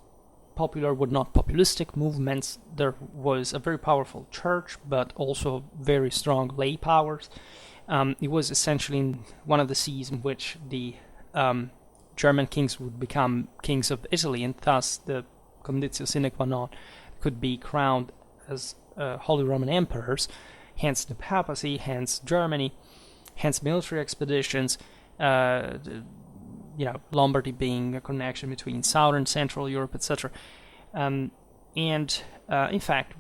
popular were not populistic movements. There was a very powerful church, but also very strong lay powers. It was essentially one of the seas in which the German kings would become kings of Italy, and thus the conditio sine qua non could be crowned as Holy Roman emperors, hence the papacy, hence Germany, hence military expeditions, Lombardy being a connection between southern, central Europe, etc. In fact,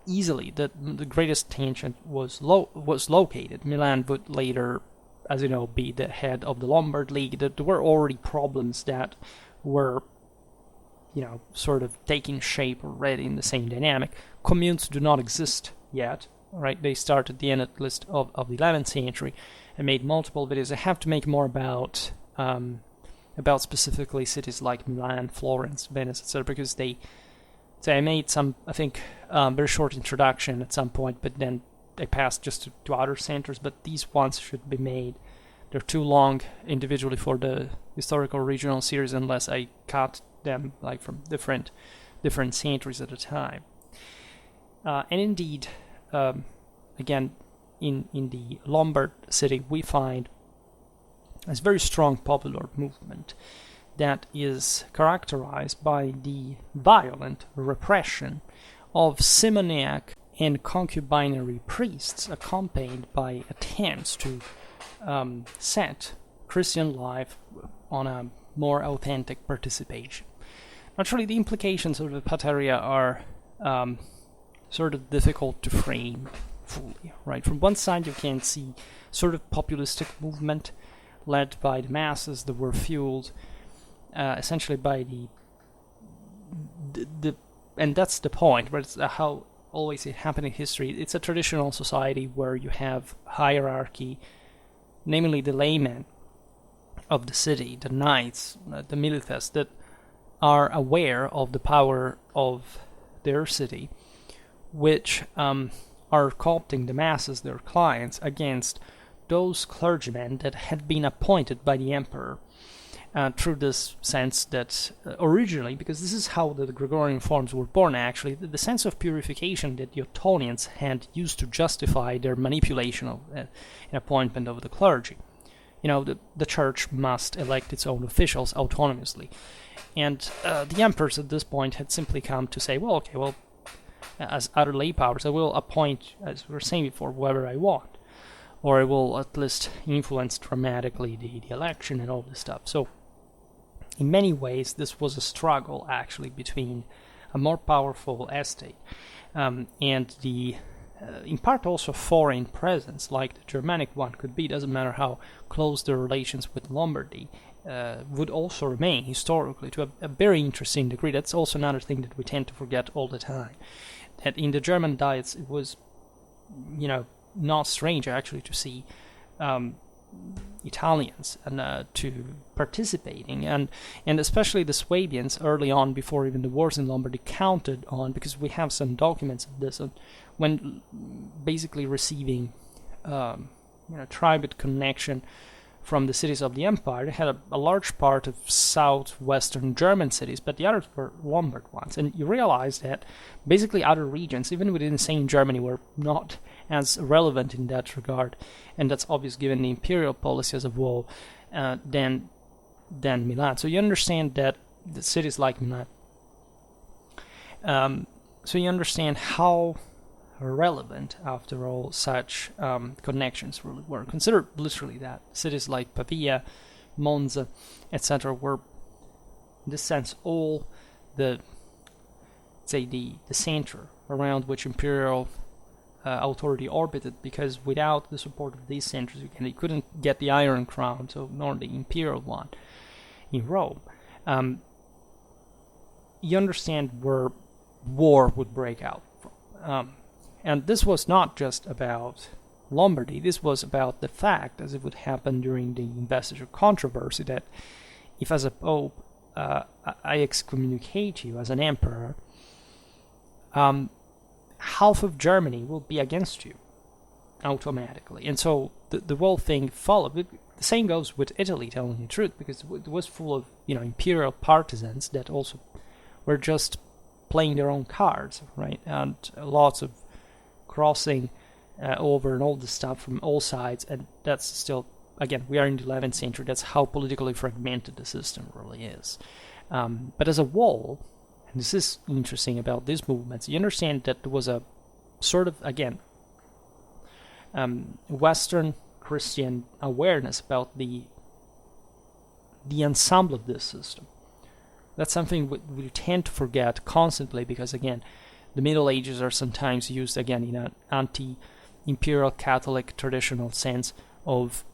easily the greatest tangent was located. Milan would later, as you know, be the head of the Lombard League. There were already problems that were, sort of taking shape already in the same dynamic. Communes do not exist yet, right? They started at the end at least of the 11th century. I made multiple videos. I have to make more about specifically cities like Milan, Florence, Venice, etc. because I made some, I think, very short introduction at some point, but then I passed just to other centers. But these ones should be made. They're too long individually for the historical regional series unless I cut them like from different centuries at a time. And indeed, again, in the Lombard city, we find a very strong popular movement that is characterized by the violent repression of simoniac and concubinary priests, accompanied by attempts to set Christian life on a more authentic participation. Naturally, the implications of the Pataria are sort of difficult to frame fully, right? From one side, you can see sort of populistic movement led by the masses that were fueled essentially by the and that's the point, but it's how always it happened in history. It's a traditional society where you have hierarchy, namely the laymen of the city, the knights, the milites that are aware of the power of their city, which are co-opting the masses, their clients, against those clergymen that had been appointed by the emperor, through this sense that originally, because this is how the Gregorian forms were born actually, the sense of purification that the Ottonians had used to justify their manipulation of an appointment of the clergy. The church must elect its own officials autonomously. And the emperors at this point had simply come to say, as other lay powers, I will appoint, as we were saying before, whoever I want. Or I will at least influence dramatically the election and all this stuff. So, in many ways, this was a struggle, actually, between a more powerful estate and the, in part also foreign presence, like the Germanic one could be, doesn't matter how close the relations with Lombardy would also remain historically to a very interesting degree. That's also another thing that we tend to forget all the time. That in the German diets, it was, not strange actually to see Italians and to participating, and especially the Swabians early on, before even the wars in Lombardy, counted on, because we have some documents of this, when basically receiving tribute connection from the cities of the empire. They had a large part of southwestern German cities, but the others were Lombard ones. And you realize that basically other regions, even within the same Germany, were not as relevant in that regard. And that's obvious given the imperial policy as a whole than Milan. So you understand that the cities like Milan. So you understand how relevant, after all, such connections really were. Consider literally that cities like Pavia, Monza, etc. were, in this sense, all the center around which imperial authority orbited, because without the support of these centers, you couldn't get the Iron Crown, so nor the imperial one in Rome. You understand where war would break out from. And this was not just about Lombardy. This was about the fact, as it would happen during the investiture controversy, that if as a pope I excommunicate you as an emperor, half of Germany will be against you automatically. And so the whole thing followed. The same goes with Italy, telling the truth, because it was full of imperial partisans that also were just playing their own cards, right? And lots of crossing over and all this stuff from all sides, and that's still, again, we are in the 11th century. That's how politically fragmented the system really is. But as a whole, and this is interesting about these movements, you understand that there was a sort of, again, Western Christian awareness about the ensemble of this system. That's something we tend to forget constantly, because, again, the Middle Ages are sometimes used, again, in an anti-imperial Catholic traditional sense of,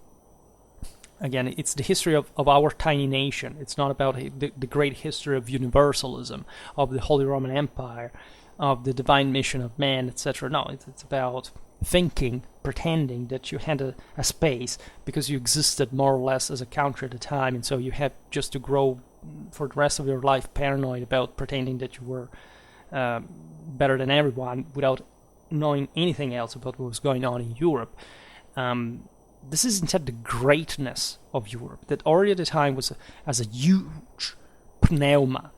again, it's the history of our tiny nation. It's not about the great history of universalism, of the Holy Roman Empire, of the divine mission of man, etc. No, it's about thinking, pretending that you had a space because you existed more or less as a country at the time, and so you had just to grow for the rest of your life paranoid about pretending that you were better than everyone without knowing anything else about what was going on in Europe. This is instead the greatness of Europe, that already at the time was as a huge pneuma,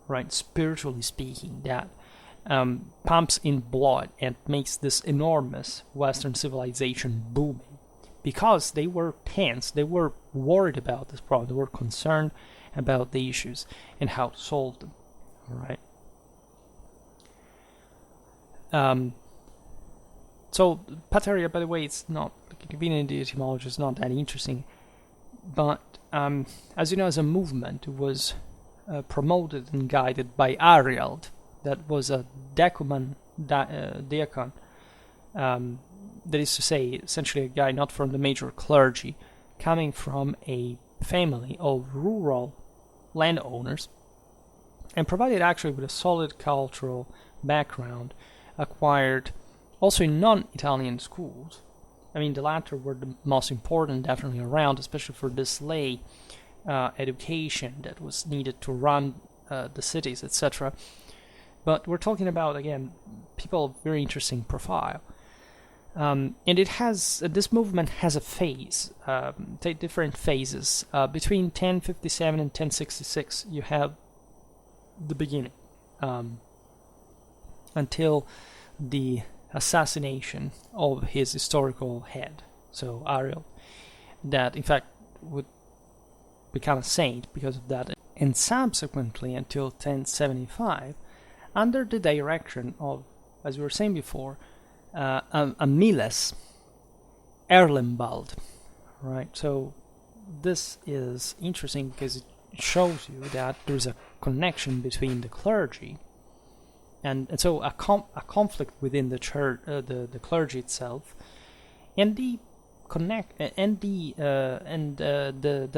right, spiritually speaking, that pumps in blood and makes this enormous Western civilization booming, because they were tense, they were worried about this problem, they were concerned about the issues and how to solve them, right? So Pataria, by the way, it's not, convenient, the etymology is not that interesting, but as you know, as a movement, it was promoted and guided by Ariald, that was a deacon, that is to say, essentially a guy not from the major clergy, coming from a family of rural landowners, and provided actually with a solid cultural background, acquired also in non-Italian schools. I mean, the latter were the most important definitely around, especially for this lay education that was needed to run the cities, etc. But we're talking about, again, people of very interesting profile. And it has, this movement has a phase, different phases. Between 1057 and 1066, you have the beginning, until the assassination of his historical head, so Ariel, that in fact would become a saint because of that, and subsequently until 1075, under the direction of, as we were saying before, a Miles Erlenbald, right? So this is interesting because it shows you that there is a connection between the clergy, and so a conflict within the church, the clergy itself, and the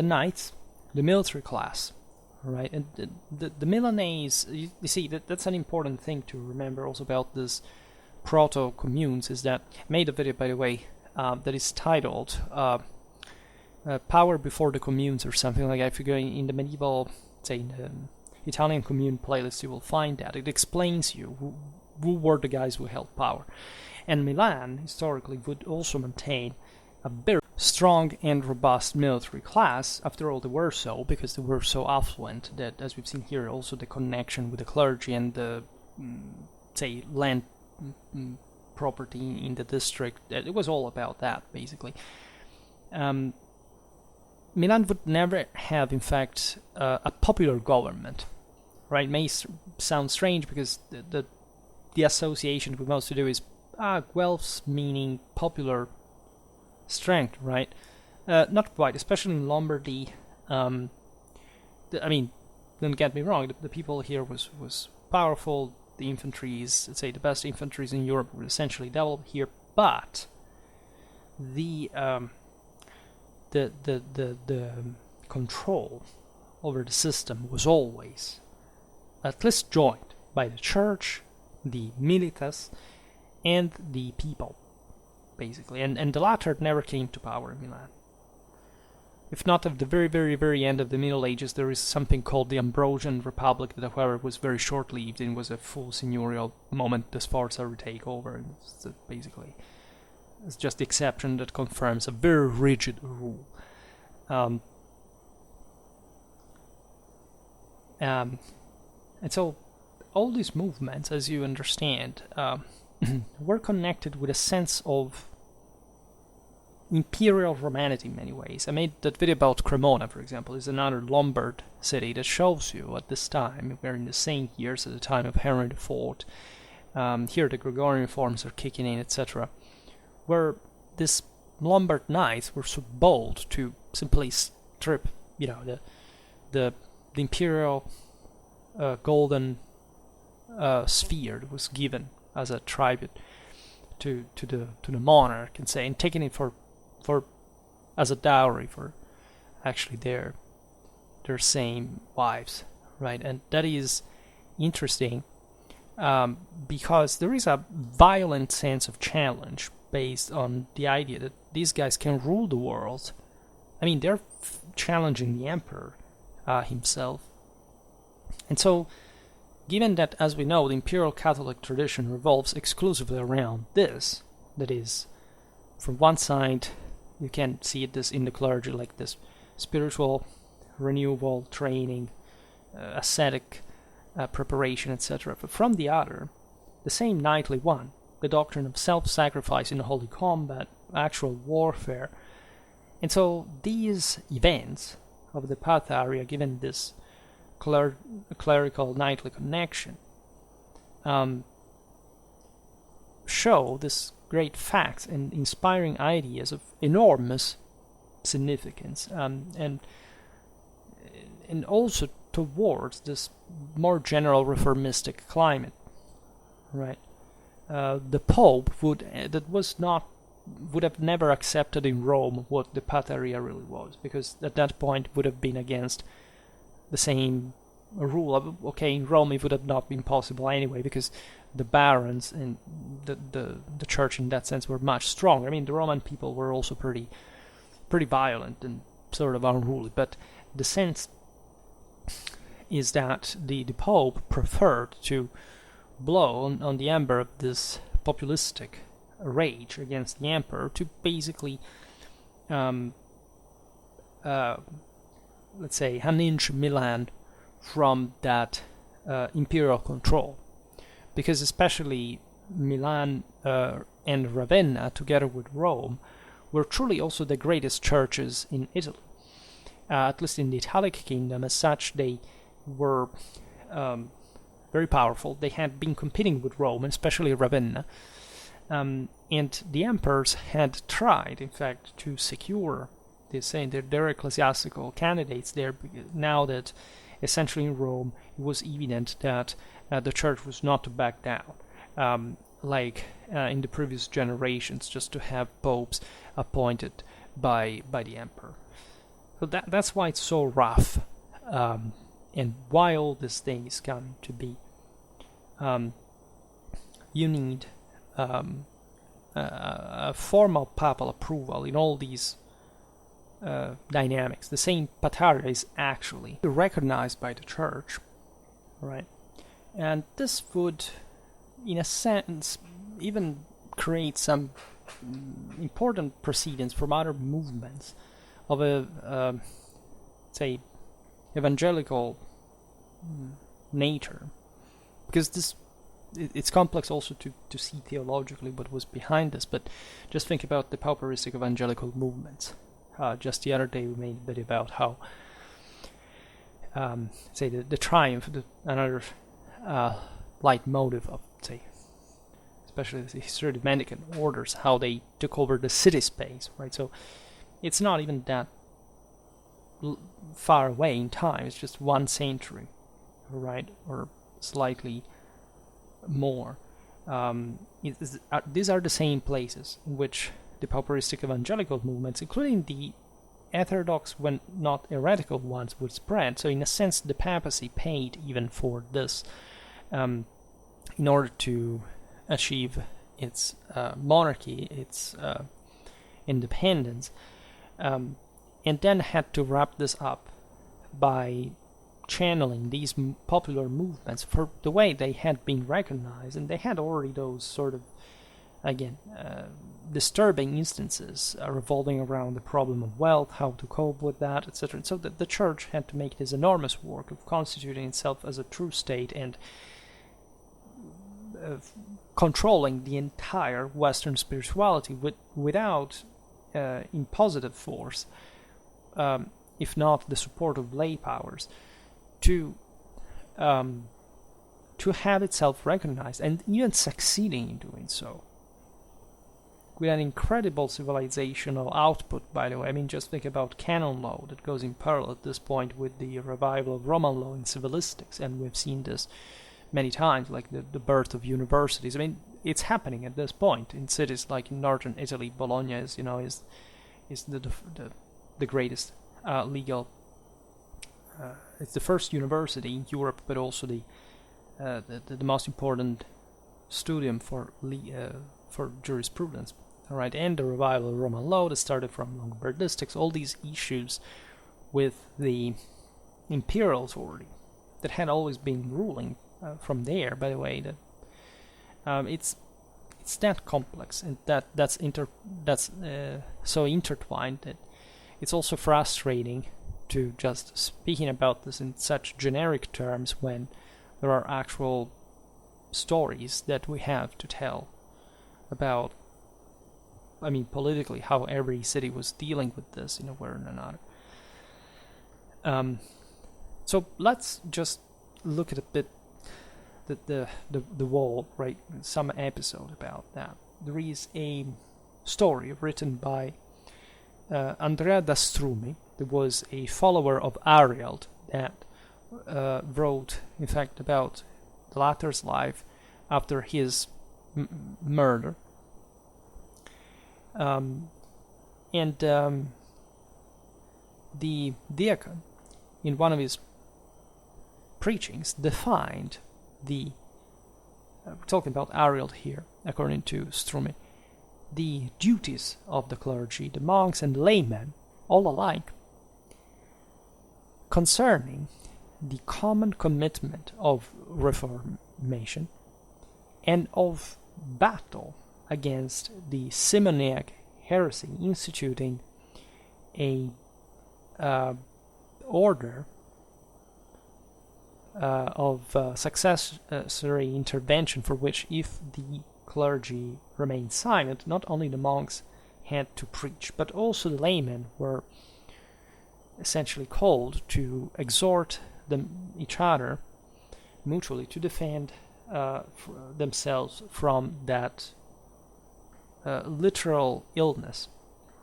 knights, the military class, right? And the Milanese, you see, that's an important thing to remember also about this proto-communes, is that I made a video, by the way, that is titled Power Before the Communes or something like that. If you go in the medieval, say in the Italian commune playlist, you will find that. It explains you who were the guys who held power. And Milan, historically, would also maintain a very strong and robust military class. After all, they were so, because they were so affluent that, as we've seen here, also the connection with the clergy and the, say, land property in the district, it was all about that, basically. Milan would never have, in fact, a popular government, right? It may sound strange because the association we most to do is Guelphs, meaning popular strength, right? Not quite, especially in Lombardy. I mean, don't get me wrong, the people here was powerful. The infantry is, let's say, the best infantries in Europe were essentially developed here, but the control over the system was always at least joined by the church, the militas, and the people, basically. And the latter never came to power in Milan. If not at the very, very, very end of the Middle Ages, there is something called the Ambrosian Republic that, however, was very short-lived and was a full seigneurial moment the Sforza would take over. And basically, it's just the exception that confirms a very rigid rule. And so all these movements, as you understand, were connected with a sense of imperial Romanity in many ways. I made that video about Cremona, for example, is another Lombard city that shows you at this time, we're in the same years at the time of Henry IV, here the Gregorian reforms are kicking in, etc., where these Lombard knights were so bold to simply strip, the imperial golden sphere that was given as a tribute to the monarch, and taking it for as a dowry for actually their same wives, right? And that is interesting because there is a violent sense of challenge based on the idea that these guys can rule the world. I mean, they're challenging the emperor himself. And so, given that, as we know, the imperial Catholic tradition revolves exclusively around this, that is, from one side, you can see this in the clergy, like this spiritual renewal, training, ascetic preparation, etc. But from the other, the same knightly one, the doctrine of self-sacrifice in holy combat, actual warfare. And so these events of the Pataria, given this clerical knightly connection, show this great facts and inspiring ideas of enormous significance, and also towards this more general reformistic climate, right? The Pope would have never accepted in Rome what the Pataria really was, because at that point would have been against the same rule of, okay, in Rome it would have not been possible anyway, because the barons and the church in that sense were much stronger. I mean, the Roman people were also pretty violent and sort of unruly, but the sense is that the Pope preferred to blow on the ember of this populistic rage against the emperor to basically, let's say, unhinge Milan from that imperial control. Because especially Milan and Ravenna, together with Rome, were truly also the greatest churches in Italy. At least in the Italic kingdom, as such, they were very powerful. They had been competing with Rome, especially Ravenna. And the emperors had tried, in fact, to secure their ecclesiastical candidates there, now that essentially in Rome it was evident that the church was not to back down, like in the previous generations, just to have popes appointed by the emperor. So that's why it's so rough, and why all these things come to be. You need a formal papal approval in all these dynamics. The same Pataria is actually recognized by the church, right? And this would, in a sense, even create some important precedents from other movements of a, say, evangelical nature, because it's complex also to see theologically what was behind this. But just think about the Pauperistic-evangelical movements. Just the other day we made a video about how, say, the triumph, another leitmotif of, say, especially the history of Mendicant orders, how they took over the city space, right? So it's not even that far away in time. It's just 1 century, right, or slightly more. These are the same places in which the Pauperistic-evangelical movements, including the heterodox, when not heretical ones, would spread. So in a sense, the papacy paid even for this, in order to achieve its monarchy, its independence, and then had to wrap this up by channeling these popular movements for the way they had been recognized, and they had already those sort of again, disturbing instances revolving around the problem of wealth, how to cope with that, etc. And so the church had to make this enormous work of constituting itself as a true state and controlling the entire Western spirituality without impositive force, if not the support of lay powers, to have itself recognized, and even succeeding in doing so, with an incredible civilizational output, by the way. I mean, just think about canon law that goes in parallel at this point with the revival of Roman law in civilistics, and we've seen this many times, like the birth of universities. I mean, it's happening at this point in cities like in northern Italy. Bologna is the greatest legal. It's the first university in Europe, but also the most important studium for jurisprudence. All right, and the revival of Roman law that started from Longobardistics, all these issues with the imperial authority that had always been ruling from there. By the way, that it's that complex and that's so intertwined that it's also frustrating to just speaking about this in such generic terms when there are actual stories that we have to tell about, I mean, politically, how every city was dealing with this in a way or another. So let's just look at a bit the wall, right? Some episode about that. There is a story written by Andrea da Strumi, that was a follower of Ariel, that wrote, in fact, about the latter's life after his murder. The deacon, in one of his preachings, defined we're talking about Ariel here, according to Strumi, the duties of the clergy, the monks and laymen, all alike, concerning the common commitment of reformation and of battle against the Simoniac heresy, instituting a order of successory intervention, for which, if the clergy remained silent, not only the monks had to preach, but also the laymen were essentially called to exhort each other mutually to defend themselves from that literal illness.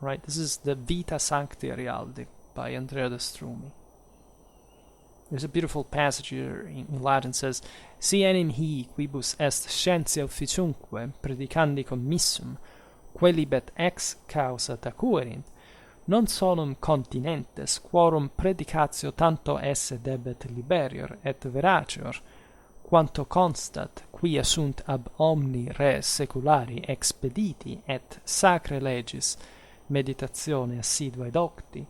Right? This is the Vita Sancti Arialdi by Andrea da Strumi. There's a beautiful passage here in Latin, says, Si enim hii quibus est scientia officiumque predicandi commissum, quellibet ex causa tacuerint, non solum continentes, quorum predicatio tanto esse debet liberior et veracior, quanto constat, quia sunt ab omni res seculari expediti et sacre legis meditatione assidua ed octi,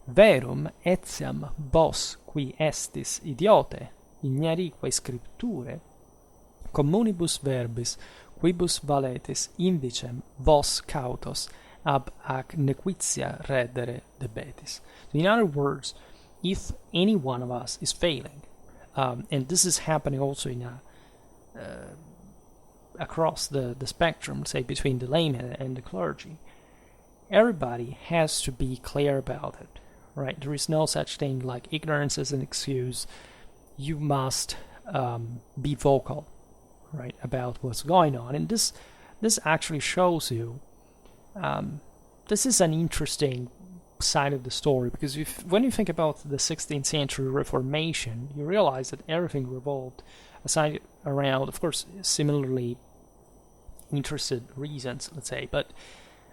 verum etiam vos qui estis idiote ignarique scripture communibus verbis quibus valetis indicem vos cautos ab ac nequitia redere debetis. So in other words, if any one of us is failing, and this is happening also in across the spectrum, say between the layman and the clergy, everybody has to be clear about it. Right, there is no such thing like ignorance as an excuse. You must be vocal, right, about what's going on. And this actually shows you this is an interesting side of the story, because when you think about the 16th century Reformation, you realize that everything revolved aside around, of course, similarly interested reasons, let's say, but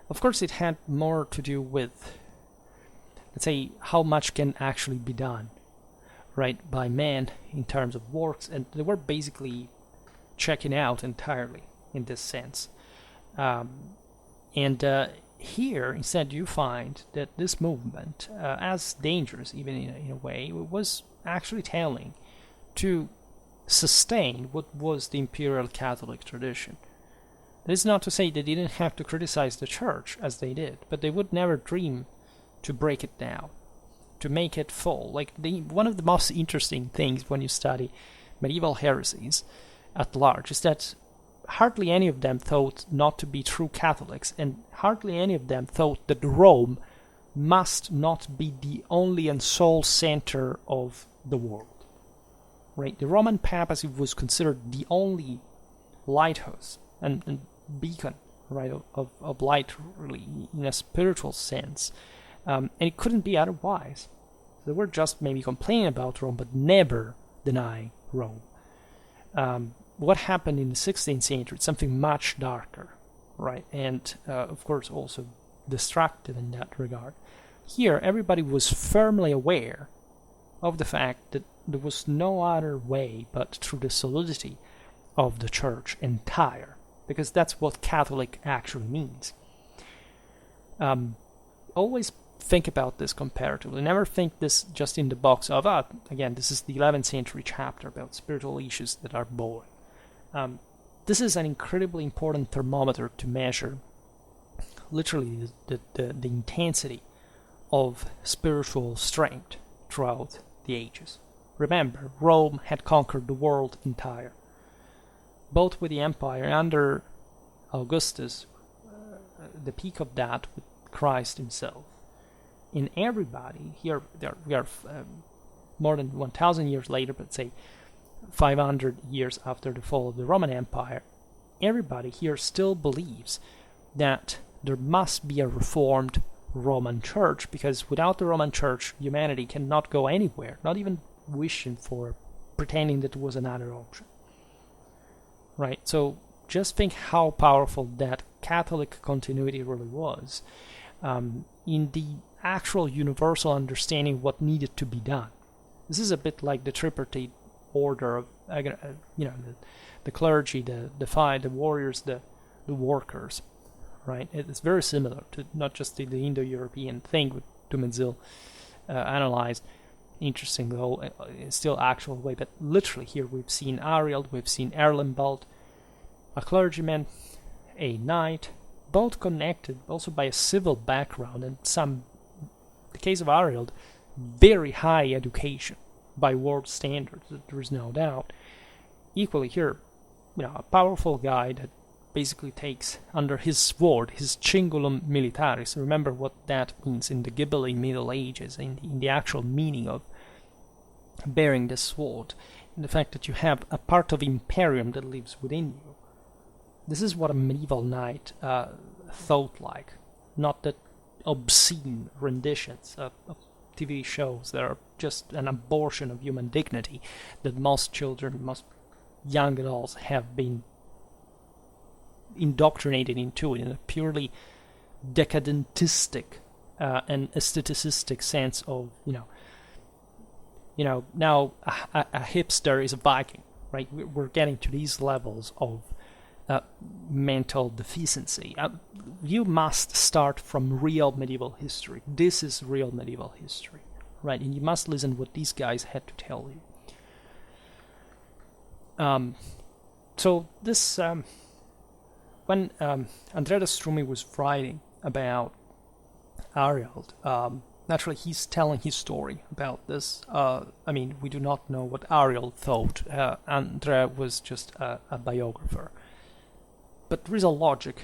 of course it had more to do with, let's say, how much can actually be done, right, by man in terms of works, and they were basically checking out entirely in this sense. Here, instead, you find that this movement, as dangerous even in a way, was actually telling to sustain what was the imperial Catholic tradition. This is not to say they didn't have to criticize the church, as they did, but they would never dream to break it down, to make it fall. Like, one of the most interesting things when you study medieval heresies at large is that hardly any of them thought not to be true Catholics, and hardly any of them thought that Rome must not be the only and sole center of the world. Right? The Roman papacy was considered the only lighthouse and beacon, right, of light, really, in a spiritual sense. And it couldn't be otherwise. They were just maybe complaining about Rome, but never denying Rome. What happened in the 16th century is something much darker, right? And, of course, also destructive in that regard. Here, everybody was firmly aware of the fact that there was no other way but through the solidity of the church entire, because that's what Catholic actually means. Always think about this comparatively. Never think this just in the box of, again, this is the 11th century chapter about spiritual issues that are boring. This is an incredibly important thermometer to measure literally the intensity of spiritual strength throughout the ages. Remember, Rome had conquered the world entire, both with the empire under Augustus, the peak of that with Christ himself. In everybody, here we are more than 1,000 years later, but say 500 years after the fall of the Roman Empire, everybody here still believes that there must be a reformed Roman Church, because without the Roman Church, humanity cannot go anywhere, not even wishing for, pretending that there was another option. Right? So just think how powerful that Catholic continuity really was in the actual universal understanding of what needed to be done. This is a bit like the tripartite order of, the clergy, the warriors, the warriors, right? It's very similar to not just the Indo-European thing with Dumezil analyzed. Interesting, though, it's still actual way, but literally here we've seen Ariel, we've seen Erlenbald, a clergyman, a knight, both connected also by a civil background, and the case of Ariel, very high education by world standards, there is no doubt. Equally here, a powerful guy that basically takes under his sword, his cingulum militaris. Remember what that means in the Ghibelline Middle Ages, in the actual meaning of bearing the sword, and the fact that you have a part of imperium that lives within you. This is what a medieval knight thought like, not that obscene renditions of TV shows that are just an abortion of human dignity that most children, most young adults have been indoctrinated into in a purely decadentistic and aestheticistic sense of, now a hipster is a Viking, right? We're getting to these levels of mental deficiency. You must start from real medieval history. This is real medieval history, right? And you must listen what these guys had to tell you. So this, when Andrea Strumi was writing about Ariel, naturally he's telling his story about this. We do not know what Ariel thought. Andrea was just a biographer. But there is a logic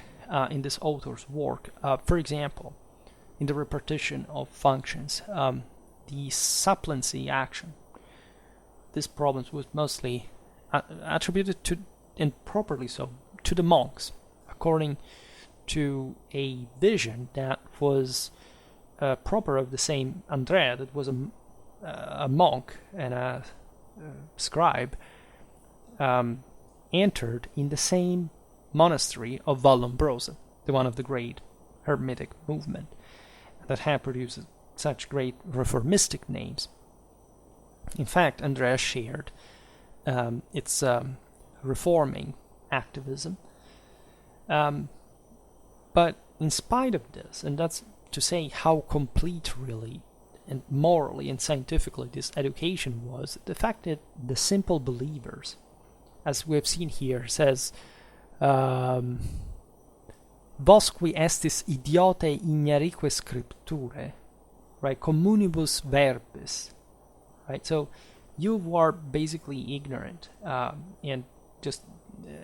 in this author's work. For example, in the repartition of functions, the supplency action, this problem was mostly attributed to, and properly so, to the monks, according to a vision that was proper of the same Andrea, that was a monk and a scribe, entered in the same monastery of Vallombrosa, the one of the great Hermetic movement that had produced such great reformistic names. In fact, Andrea shared its reforming activism. But in spite of this, and that's to say how complete really and morally and scientifically this education was, the fact that the simple believers, as we have seen here, says Vosqui estis idiotae ignarique scripturae, right? Communibus verbis, right? So you were basically ignorant and just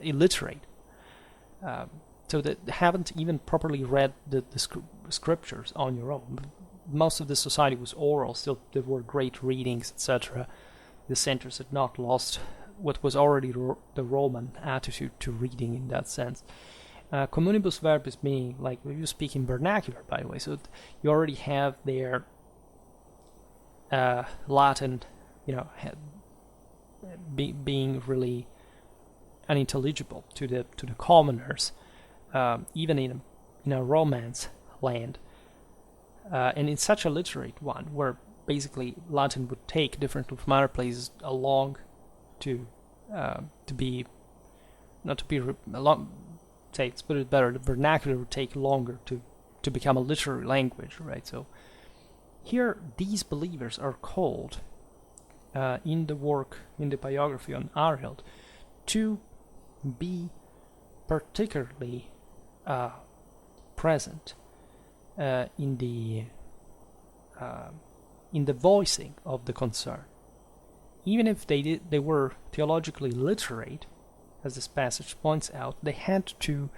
illiterate, so that haven't even properly read the scriptures on your own. Most of the society was oral, still there were great readings, etc. The centers had not lost what was already the Roman attitude to reading in that sense. Communibus verbis meaning, like, you speak in vernacular, by the way, so you already have their Latin, being really unintelligible to the commoners, even in a Romance land, and in such a literate one, where basically Latin would take differently from other places along to be, not to be say, let's put it better, the vernacular would take longer to become a literary language, right? So here these believers are called in the biography on Arild, to be particularly present in the voicing of the concern. Even if they were theologically literate, as this passage points out, they had to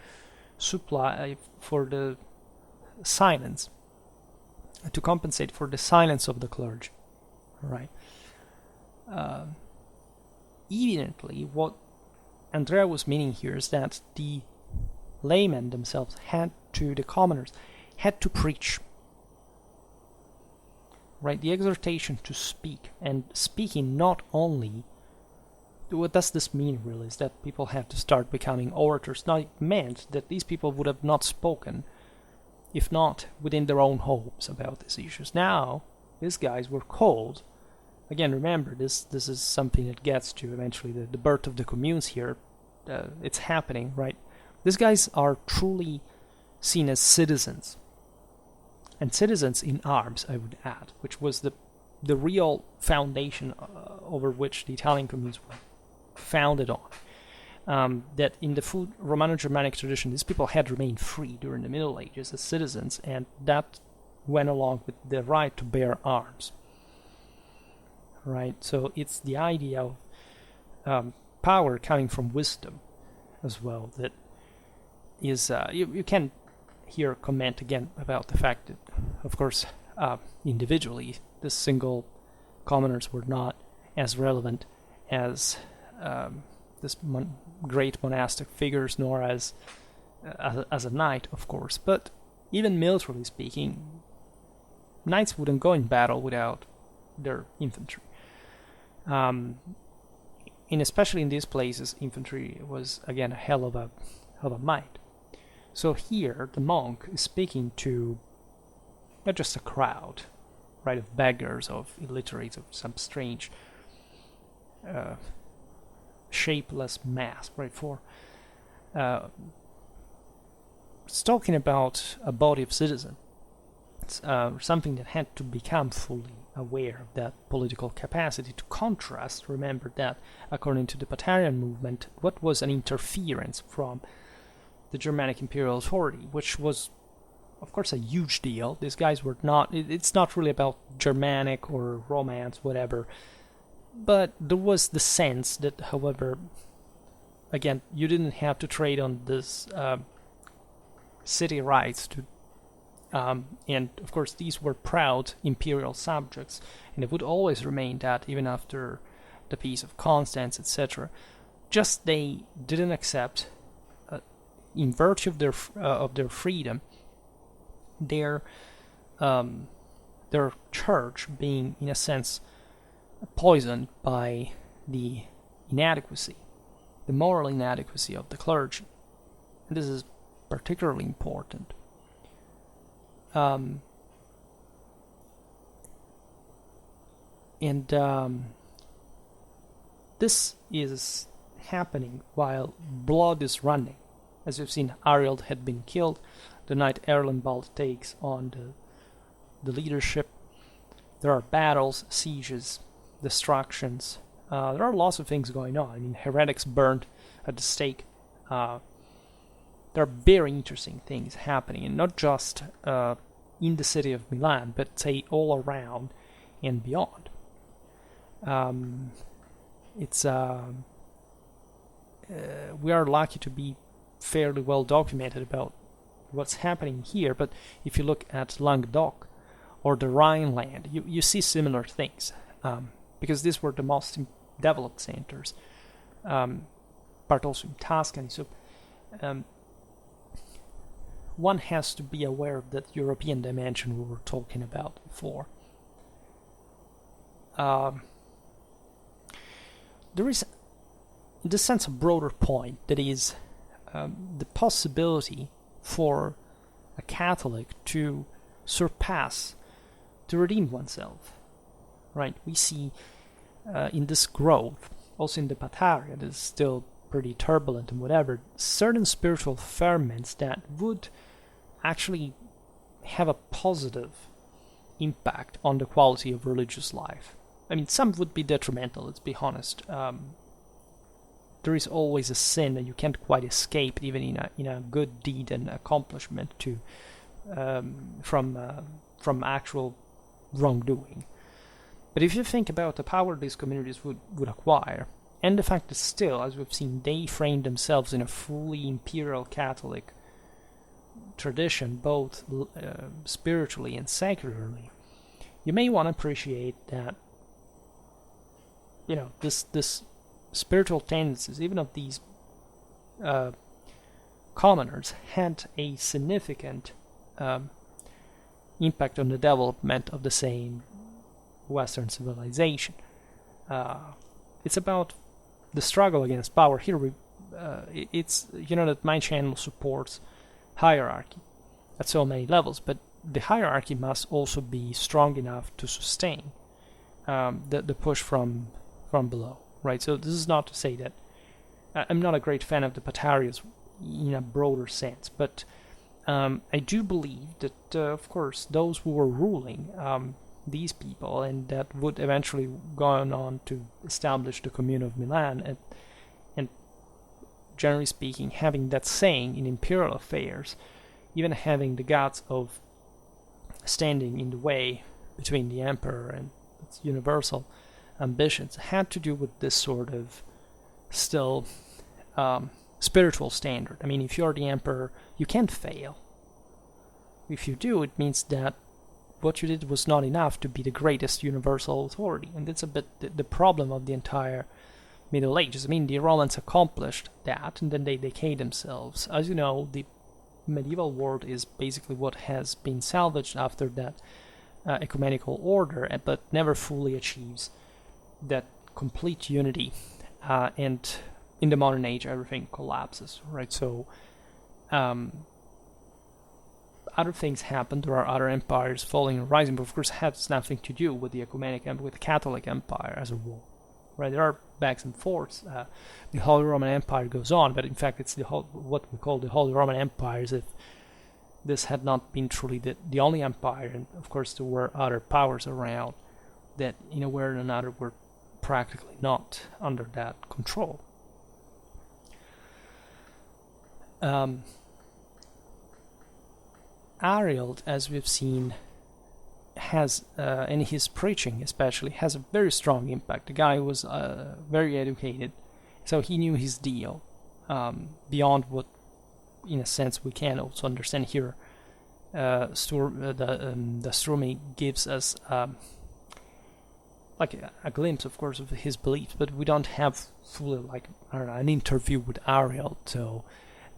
supply for the silence, to compensate for the silence of the clergy, right? Evidently, what Andrea was meaning here is that the laymen themselves the commoners had to preach, right? The exhortation to speak, and speaking not only, what does this mean really, is that people have to start becoming orators. Now, it meant that these people would have not spoken, if not within their own homes, about these issues. Now, these guys were called, again, remember, this is something that gets to eventually the birth of the communes here. It's happening, right? These guys are truly seen as citizens, and citizens in arms, I would add, which was the real foundation over which the Italian communes were founded on. That in the full Romano-Germanic tradition, these people had remained free during the Middle Ages as citizens, and that went along with the right to bear arms, right? So it's the idea of power coming from wisdom as well that is, you can here comment again about the fact that, of course, individually, the single commoners were not as relevant as this great monastic figures, nor as a knight, of course. But even militarily speaking, knights wouldn't go in battle without their infantry. And especially in these places, infantry was, again, a hell of a might. So here, the monk is speaking to not just a crowd, right, of beggars, of illiterates, of some strange shapeless mass, right? It's talking about a body of citizens, something that had to become fully aware of that political capacity. To contrast, remember that according to the Patarian movement, what was an interference from the Germanic imperial authority, which was, of course, a huge deal. These guys were not, it's not really about Germanic or Romance, whatever, but there was the sense that, however, again, you didn't have to trade on this city rights to, and of course these were proud imperial subjects, and it would always remain that even after the Peace of Constance, etc. Just they didn't accept, in virtue of their freedom, their church being, in a sense, poisoned by the inadequacy, the moral inadequacy of the clergy. And this is particularly important. This is happening while blood is running. As you've seen, Arild had been killed. The knight Erlenbald takes on the leadership. There are battles, sieges, destructions. There are lots of things going on. I mean, heretics burned at the stake. there are very interesting things happening, and not just in the city of Milan, but say all around and beyond. We are lucky to be fairly well documented about what's happening here, but if you look at Languedoc or the Rhineland, you see similar things, because these were the most developed centers, but also in Tuscany. So one has to be aware of that European dimension we were talking about before. There is, in this sense, a broader point, that is the possibility for a Catholic to surpass, to redeem oneself. Right? We see in this growth, also in the Pataria, that is still pretty turbulent and whatever, certain spiritual ferments that would actually have a positive impact on the quality of religious life. I mean, some would be detrimental, let's be honest. There is always a sin that you can't quite escape, even in a good deed and accomplishment to from actual wrongdoing. But if you think about the power these communities would acquire, and the fact that still, as we've seen, they frame themselves in a fully imperial Catholic tradition, both spiritually and secularly, you may want to appreciate that, this spiritual tendencies, even of these commoners, had a significant impact on the development of the same Western civilization. It's about the struggle against power. Here, it's that my channel supports hierarchy at so many levels, but the hierarchy must also be strong enough to sustain the push from below, right? So this is not to say that I'm not a great fan of the Patarias in a broader sense, but I do believe that, of course, those who were ruling these people, and that would eventually go on to establish the Commune of Milan, and generally speaking, having that saying in imperial affairs, even having the guts of standing in the way between the emperor and its universal ambitions, had to do with this sort of still spiritual standard. I mean, if you're the emperor, you can't fail. If you do, it means that what you did was not enough to be the greatest universal authority, and that's a bit the problem of the entire Middle Ages. I mean, the Romans accomplished that, and then they decayed themselves. As you know, the medieval world is basically what has been salvaged after that ecumenical order, but never fully achieves that complete unity, and in the modern age everything collapses, right? So other things happen. There are other empires falling and rising, but of course it has nothing to do with the ecumenic empire, with the Catholic Empire as a whole, right? There are backs and forths. The Holy Roman Empire goes on, but in fact it's what we call the Holy Roman Empire, as if this had not been truly the only empire, and of course there were other powers around that in a way or another were practically not under that control. Ariel, as we've seen, has, in his preaching especially, has a very strong impact. The guy was very educated, so he knew his deal, beyond what, in a sense, we can also understand here. The Strumi gives us like a glimpse, of course, of his beliefs, but we don't have fully, an interview with Ariel. So,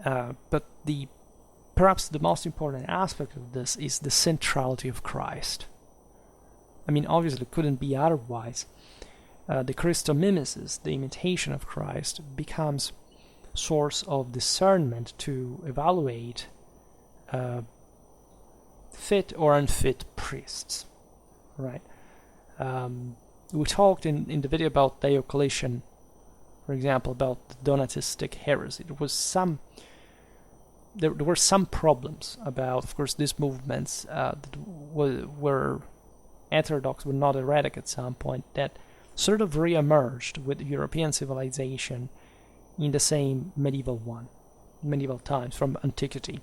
but perhaps the most important aspect of this is the centrality of Christ. I mean, obviously, it couldn't be otherwise. The Christomimesis, the imitation of Christ, becomes source of discernment to evaluate fit or unfit priests, right? We talked in the video about Diocletian, for example, about the Donatistic heresy. There were some problems about, of course, these movements that were heterodox, but not heretic at some point, that sort of re-emerged with European civilization in the same medieval one. medieval times, from antiquity,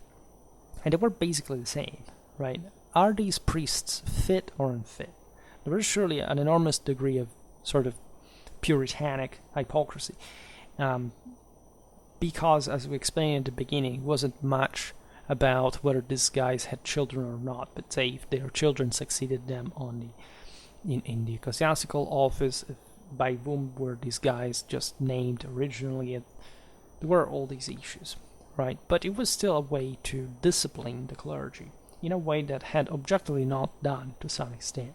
and they were basically the same, right? Are these priests fit or unfit? There was surely an enormous degree of sort of puritanic hypocrisy, because, as we explained at the beginning, it wasn't much about whether these guys had children or not, but say if their children succeeded them on in the ecclesiastical office, by whom were these guys just named originally. There were all these issues, right? But it was still a way to discipline the clergy in a way that had objectively not done to some extent,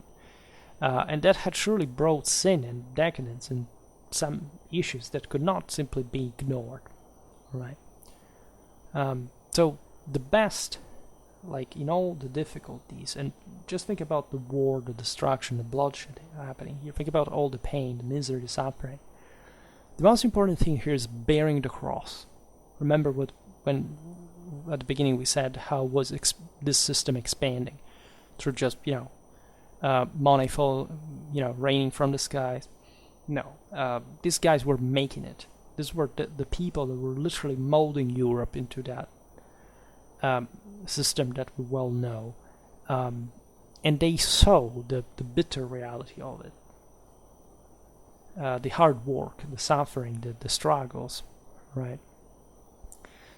and that had surely brought sin and decadence and some issues that could not simply be ignored, right? So the best, like in all the difficulties, and just think about the war, the destruction, the bloodshed happening here, think about all the pain, the misery, the suffering. The most important thing here is bearing the cross. Remember when at the beginning we said how was this system expanding through just, money fall, raining from the skies. No, these guys were making it. These were the people that were literally molding Europe into that system that we well know, and they saw the bitter reality of it, the hard work, the suffering, the struggles, right?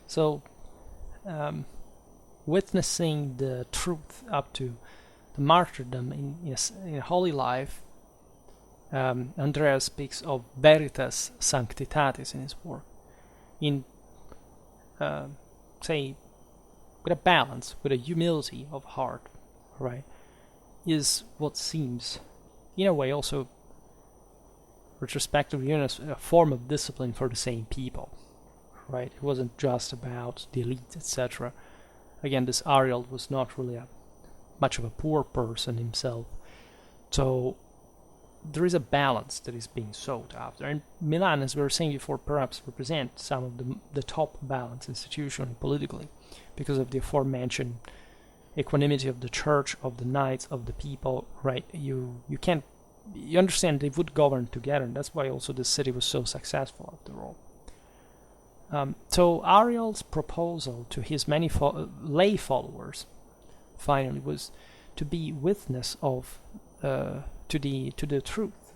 So witnessing the truth up to the martyrdom in a holy life, Andrea speaks of veritas sanctitatis in his work, in say with a balance, with a humility of heart, right, is what seems, in a way, also retrospectively, a form of discipline for the same people, right? It wasn't just about the elite, etc. Again, this Ariel was not really much of a poor person himself, so there is a balance that is being sought after. And Milan, as we were saying before, perhaps represents some of the top balance institutionally, politically, because of the aforementioned equanimity of the church, of the knights, of the people, right? You understand they would govern together, and that's why also the city was so successful after all. So Ariel's proposal to his many lay followers, finally, was to be witness of to the truth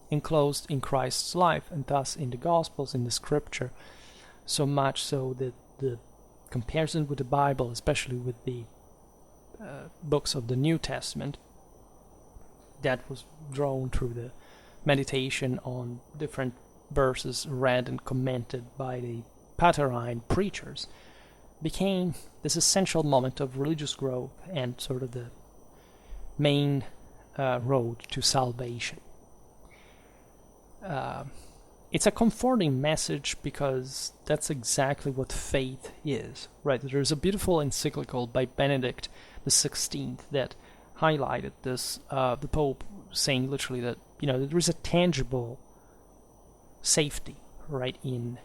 enclosed in Christ's life, and thus in the Gospels, in the Scripture, so much so that the comparison with the Bible, especially with the books of the New Testament, that was drawn through the meditation on different verses read and commented by the Patarian preachers, became this essential moment of religious growth and sort of the main road to salvation. It's a comforting message because that's exactly what faith is, right? There's a beautiful encyclical by Benedict XVI that highlighted this, the Pope saying literally that, there is a tangible safety, right, in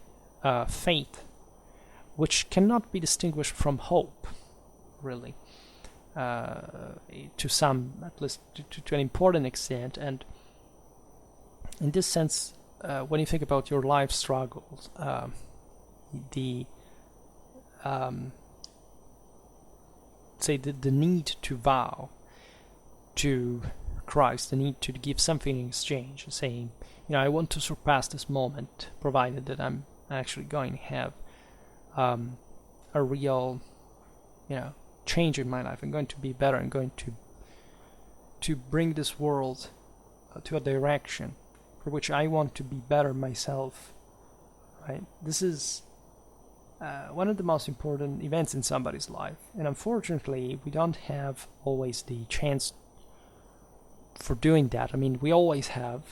faith, which cannot be distinguished from hope, really, to some, at least to an important extent. And in this sense, when you think about your life struggles, the need to vow to Christ, the need to give something in exchange, saying, I want to surpass this moment, provided that I'm actually going to have a real, change in my life. I'm going to be better. I'm going to bring this world to a direction for which I want to be better myself, right? This is one of the most important events in somebody's life, and unfortunately we don't have always the chance for doing that. I mean, we always have,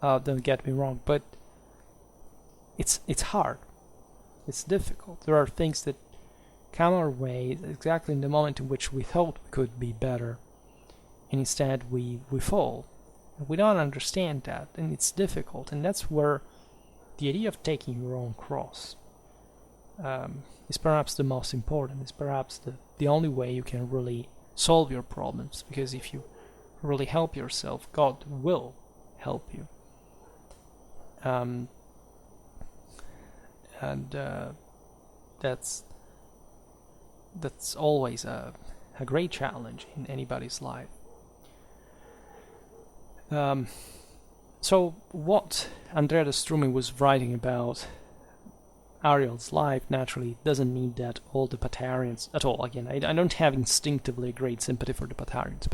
don't get me wrong, but it's hard, it's difficult. There are things that come our way exactly in the moment in which we thought we could be better, and instead we fall. We don't understand that, and it's difficult, and that's where the idea of taking your own cross is perhaps the most important. It's perhaps the only way you can really solve your problems, because if you really help yourself, God will help you. and that's always a great challenge in anybody's life. So what Andrea de Strumi was writing about Ariel's life naturally doesn't mean that all the Patarians at all. Again, I don't have instinctively a great sympathy for the Patarians,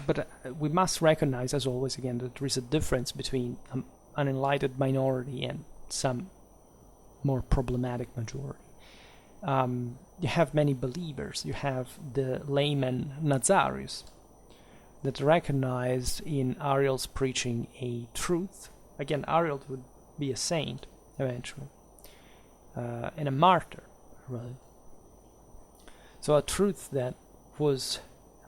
but we must recognize, as always, again, that there is a difference between an enlightened minority and some more problematic majority. You have many believers. You have the layman Nazarius that recognized in Ariel's preaching a truth. Again, Ariel would be a saint eventually, and a martyr, really. So a truth that was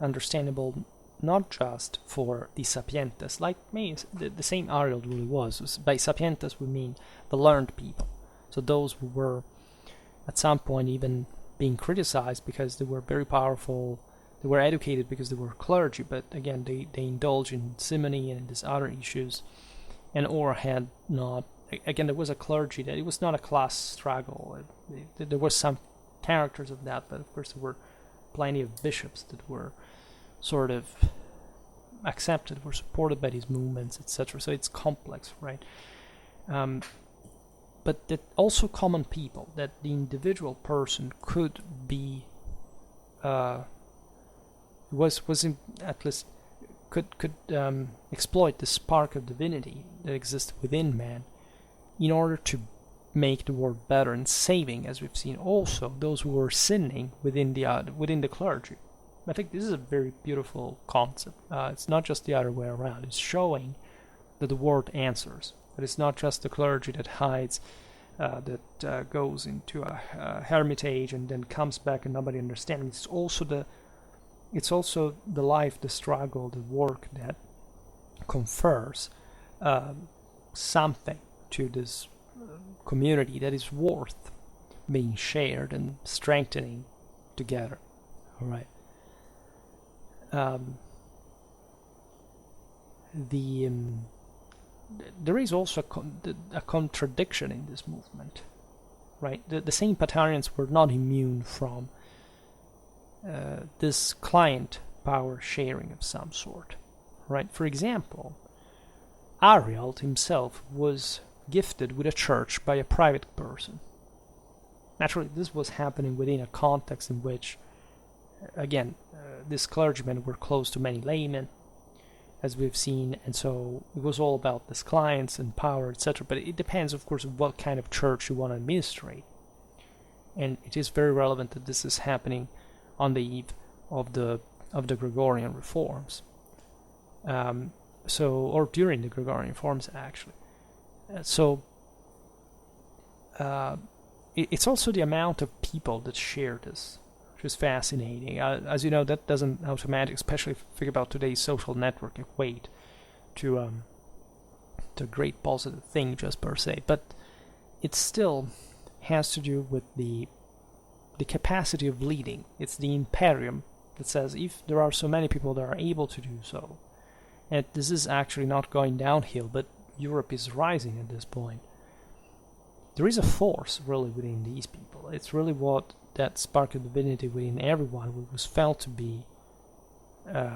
understandable not just for the sapientes, like me, the same Ariel really was. By sapientes we mean the learned people. So those who were at some point even being criticized because they were very powerful, they were educated because they were clergy, but again they indulged in simony and these other issues, and or had not. Again, there was a clergy that it was not a class struggle. There were some characters of that, but of course there were plenty of bishops that were sort of accepted, were supported by these movements, etc. So it's complex, right? But that also common people, that the individual person could be at least could exploit the spark of divinity that exists within man in order to make the world better and saving, as we've seen, also those who were sinning within the clergy. I think this is a very beautiful concept. It's not just the other way around. It's showing that the world answers. That it's not just the clergy that hides, that goes into a hermitage and then comes back and nobody understands. It's also the life, the struggle, the work that confers something to this community that is worth being shared and strengthening together. All right. There is also a contradiction in this movement, right? The same Patarians were not immune from this client power sharing of some sort, right? For example, Ariel himself was gifted with a church by a private person. Naturally, this was happening within a context in which, again, these clergymen were close to many laymen, as we've seen, and so it was all about these clients and power, etc. But it depends, of course, on what kind of church you want to administrate. And it is very relevant that this is happening on the eve of the Gregorian reforms, or during the Gregorian reforms, actually. It's also the amount of people that share this, which is fascinating. As you know, that doesn't automatically, especially if you think about today's social network, equate to a great positive thing just per se, but it still has to do with the capacity of leading. It's the imperium that says if there are so many people that are able to do so, and this is actually not going downhill, but Europe is rising at this point. There is a force really within these people. It's really what that spark of divinity within everyone was felt to be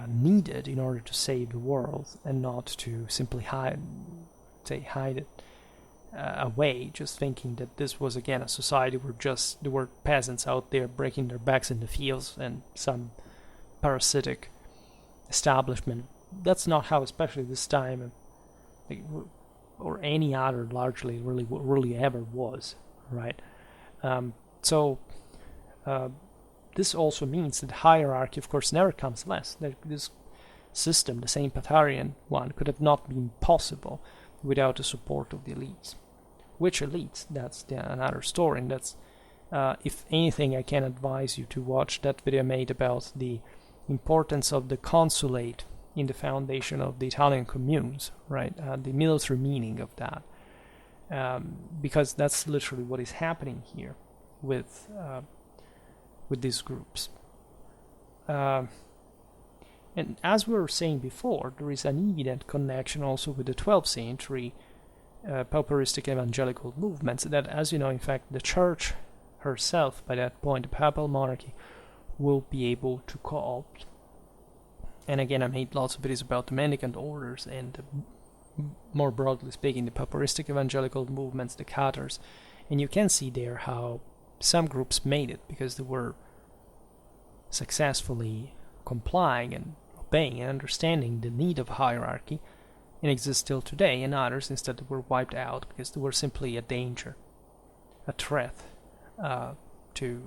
needed in order to save the world, and not to simply hide it away, just thinking that this was again a society where just there were peasants out there breaking their backs in the fields and some parasitic establishment. That's not how, especially this time, or any other largely really ever was, right? This also means that hierarchy, of course, never comes less. This system, the same Patarian one, could have not been possible without the support of the elites. Which elites? That's another story, and that's, if anything, I can advise you to watch that video I made about the importance of the consulate in the foundation of the Italian communes, right? The military meaning of that, because that's literally what is happening here with these groups. And as we were saying before, there is an evident connection also with the 12th century Pauperistic-evangelical movements that, as you know, in fact, the church herself, by that point, the papal monarchy, will be able to co-opt. And again, I made lots of videos about the mendicant orders and, more broadly speaking, the Pauperistic-evangelical movements, the Cathars. And you can see there how some groups made it because they were successfully complying and obeying and understanding the need of hierarchy, and exist still today, and others instead were wiped out because they were simply a danger, a threat to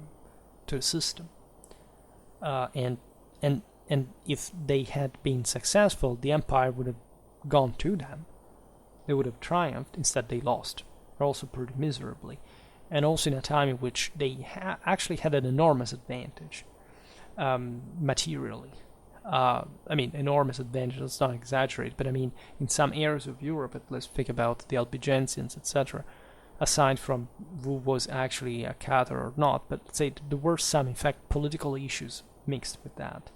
the system. And if they had been successful, the empire would have gone to them. They would have triumphed. Instead, they lost, also pretty miserably, and also in a time in which they actually had an enormous advantage, materially. I mean, enormous advantage, let's not exaggerate, but I mean, in some areas of Europe, at least think about the Albigensians, etc., aside from who was actually a Cathar or not, but let's say there were some, in fact, political issues mixed with that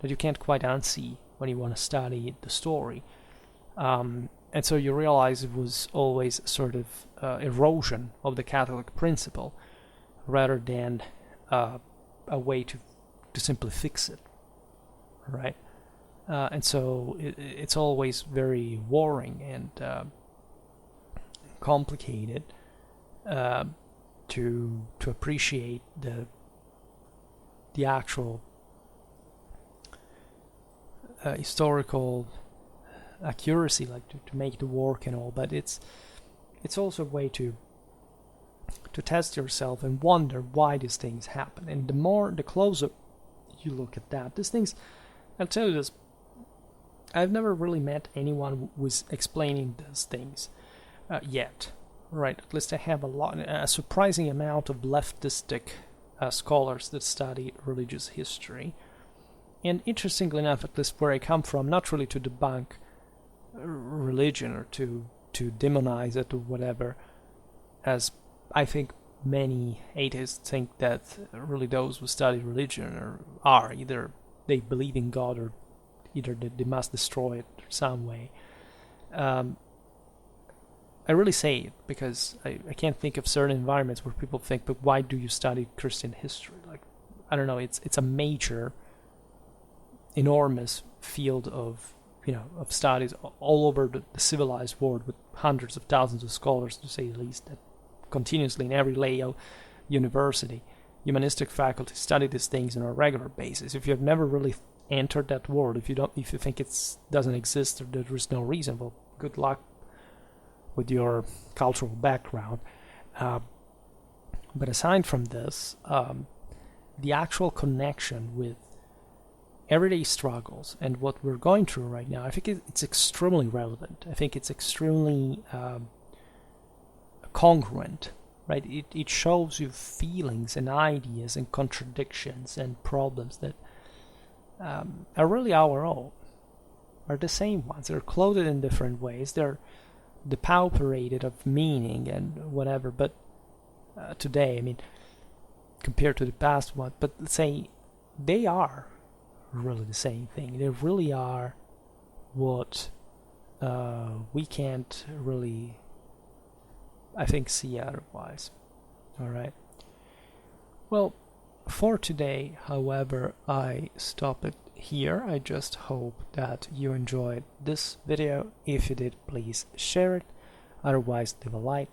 you can't quite unsee when you want to study the story. And so you realize it was always a sort of erosion of the Catholic principle rather than a way to simply fix it, right? And so it's always very worrying and complicated to appreciate the actual historical accuracy, like to make the work and all, but it's also a way to test yourself and wonder why these things happen. And the closer you look at that, these things, I'll tell you this, I've never really met anyone who was explaining these things yet, right? At least I have a surprising amount of leftistic scholars that study religious history. And interestingly enough, at least where I come from, not really to debunk religion or to demonize it or whatever, as I think many atheists think that really those who study religion are either they believe in God or either they must destroy it some way. I really say it because I can't think of certain environments where people think, but why do you study Christian history? Like, I don't know, it's a major, enormous field of studies all over the civilized world, with hundreds of thousands of scholars, to say the least, that continuously in every lay university, humanistic faculty study these things on a regular basis. If you have never really entered that world, if you think it doesn't exist or there is no reason, well, good luck with your cultural background. But aside from this, the actual connection with everyday struggles and what we're going through right now, I think it's extremely relevant. I think it's extremely congruent, right? It shows you feelings and ideas and contradictions and problems that are really our own, are the same ones. They're clothed in different ways. They're depauperated of meaning and whatever, but today, I mean, compared to the past one, but let's say they are really the same thing. They really are what we can't really, I think, see otherwise. Alright. Well, for today, however, I stop it here. I just hope that you enjoyed this video. If you did, please share it. Otherwise, leave a like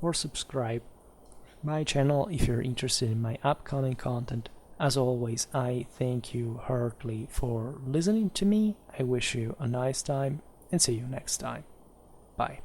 or subscribe to my channel if you're interested in my upcoming content. As always, I thank you heartily for listening to me. I wish you a nice time and see you next time. Bye.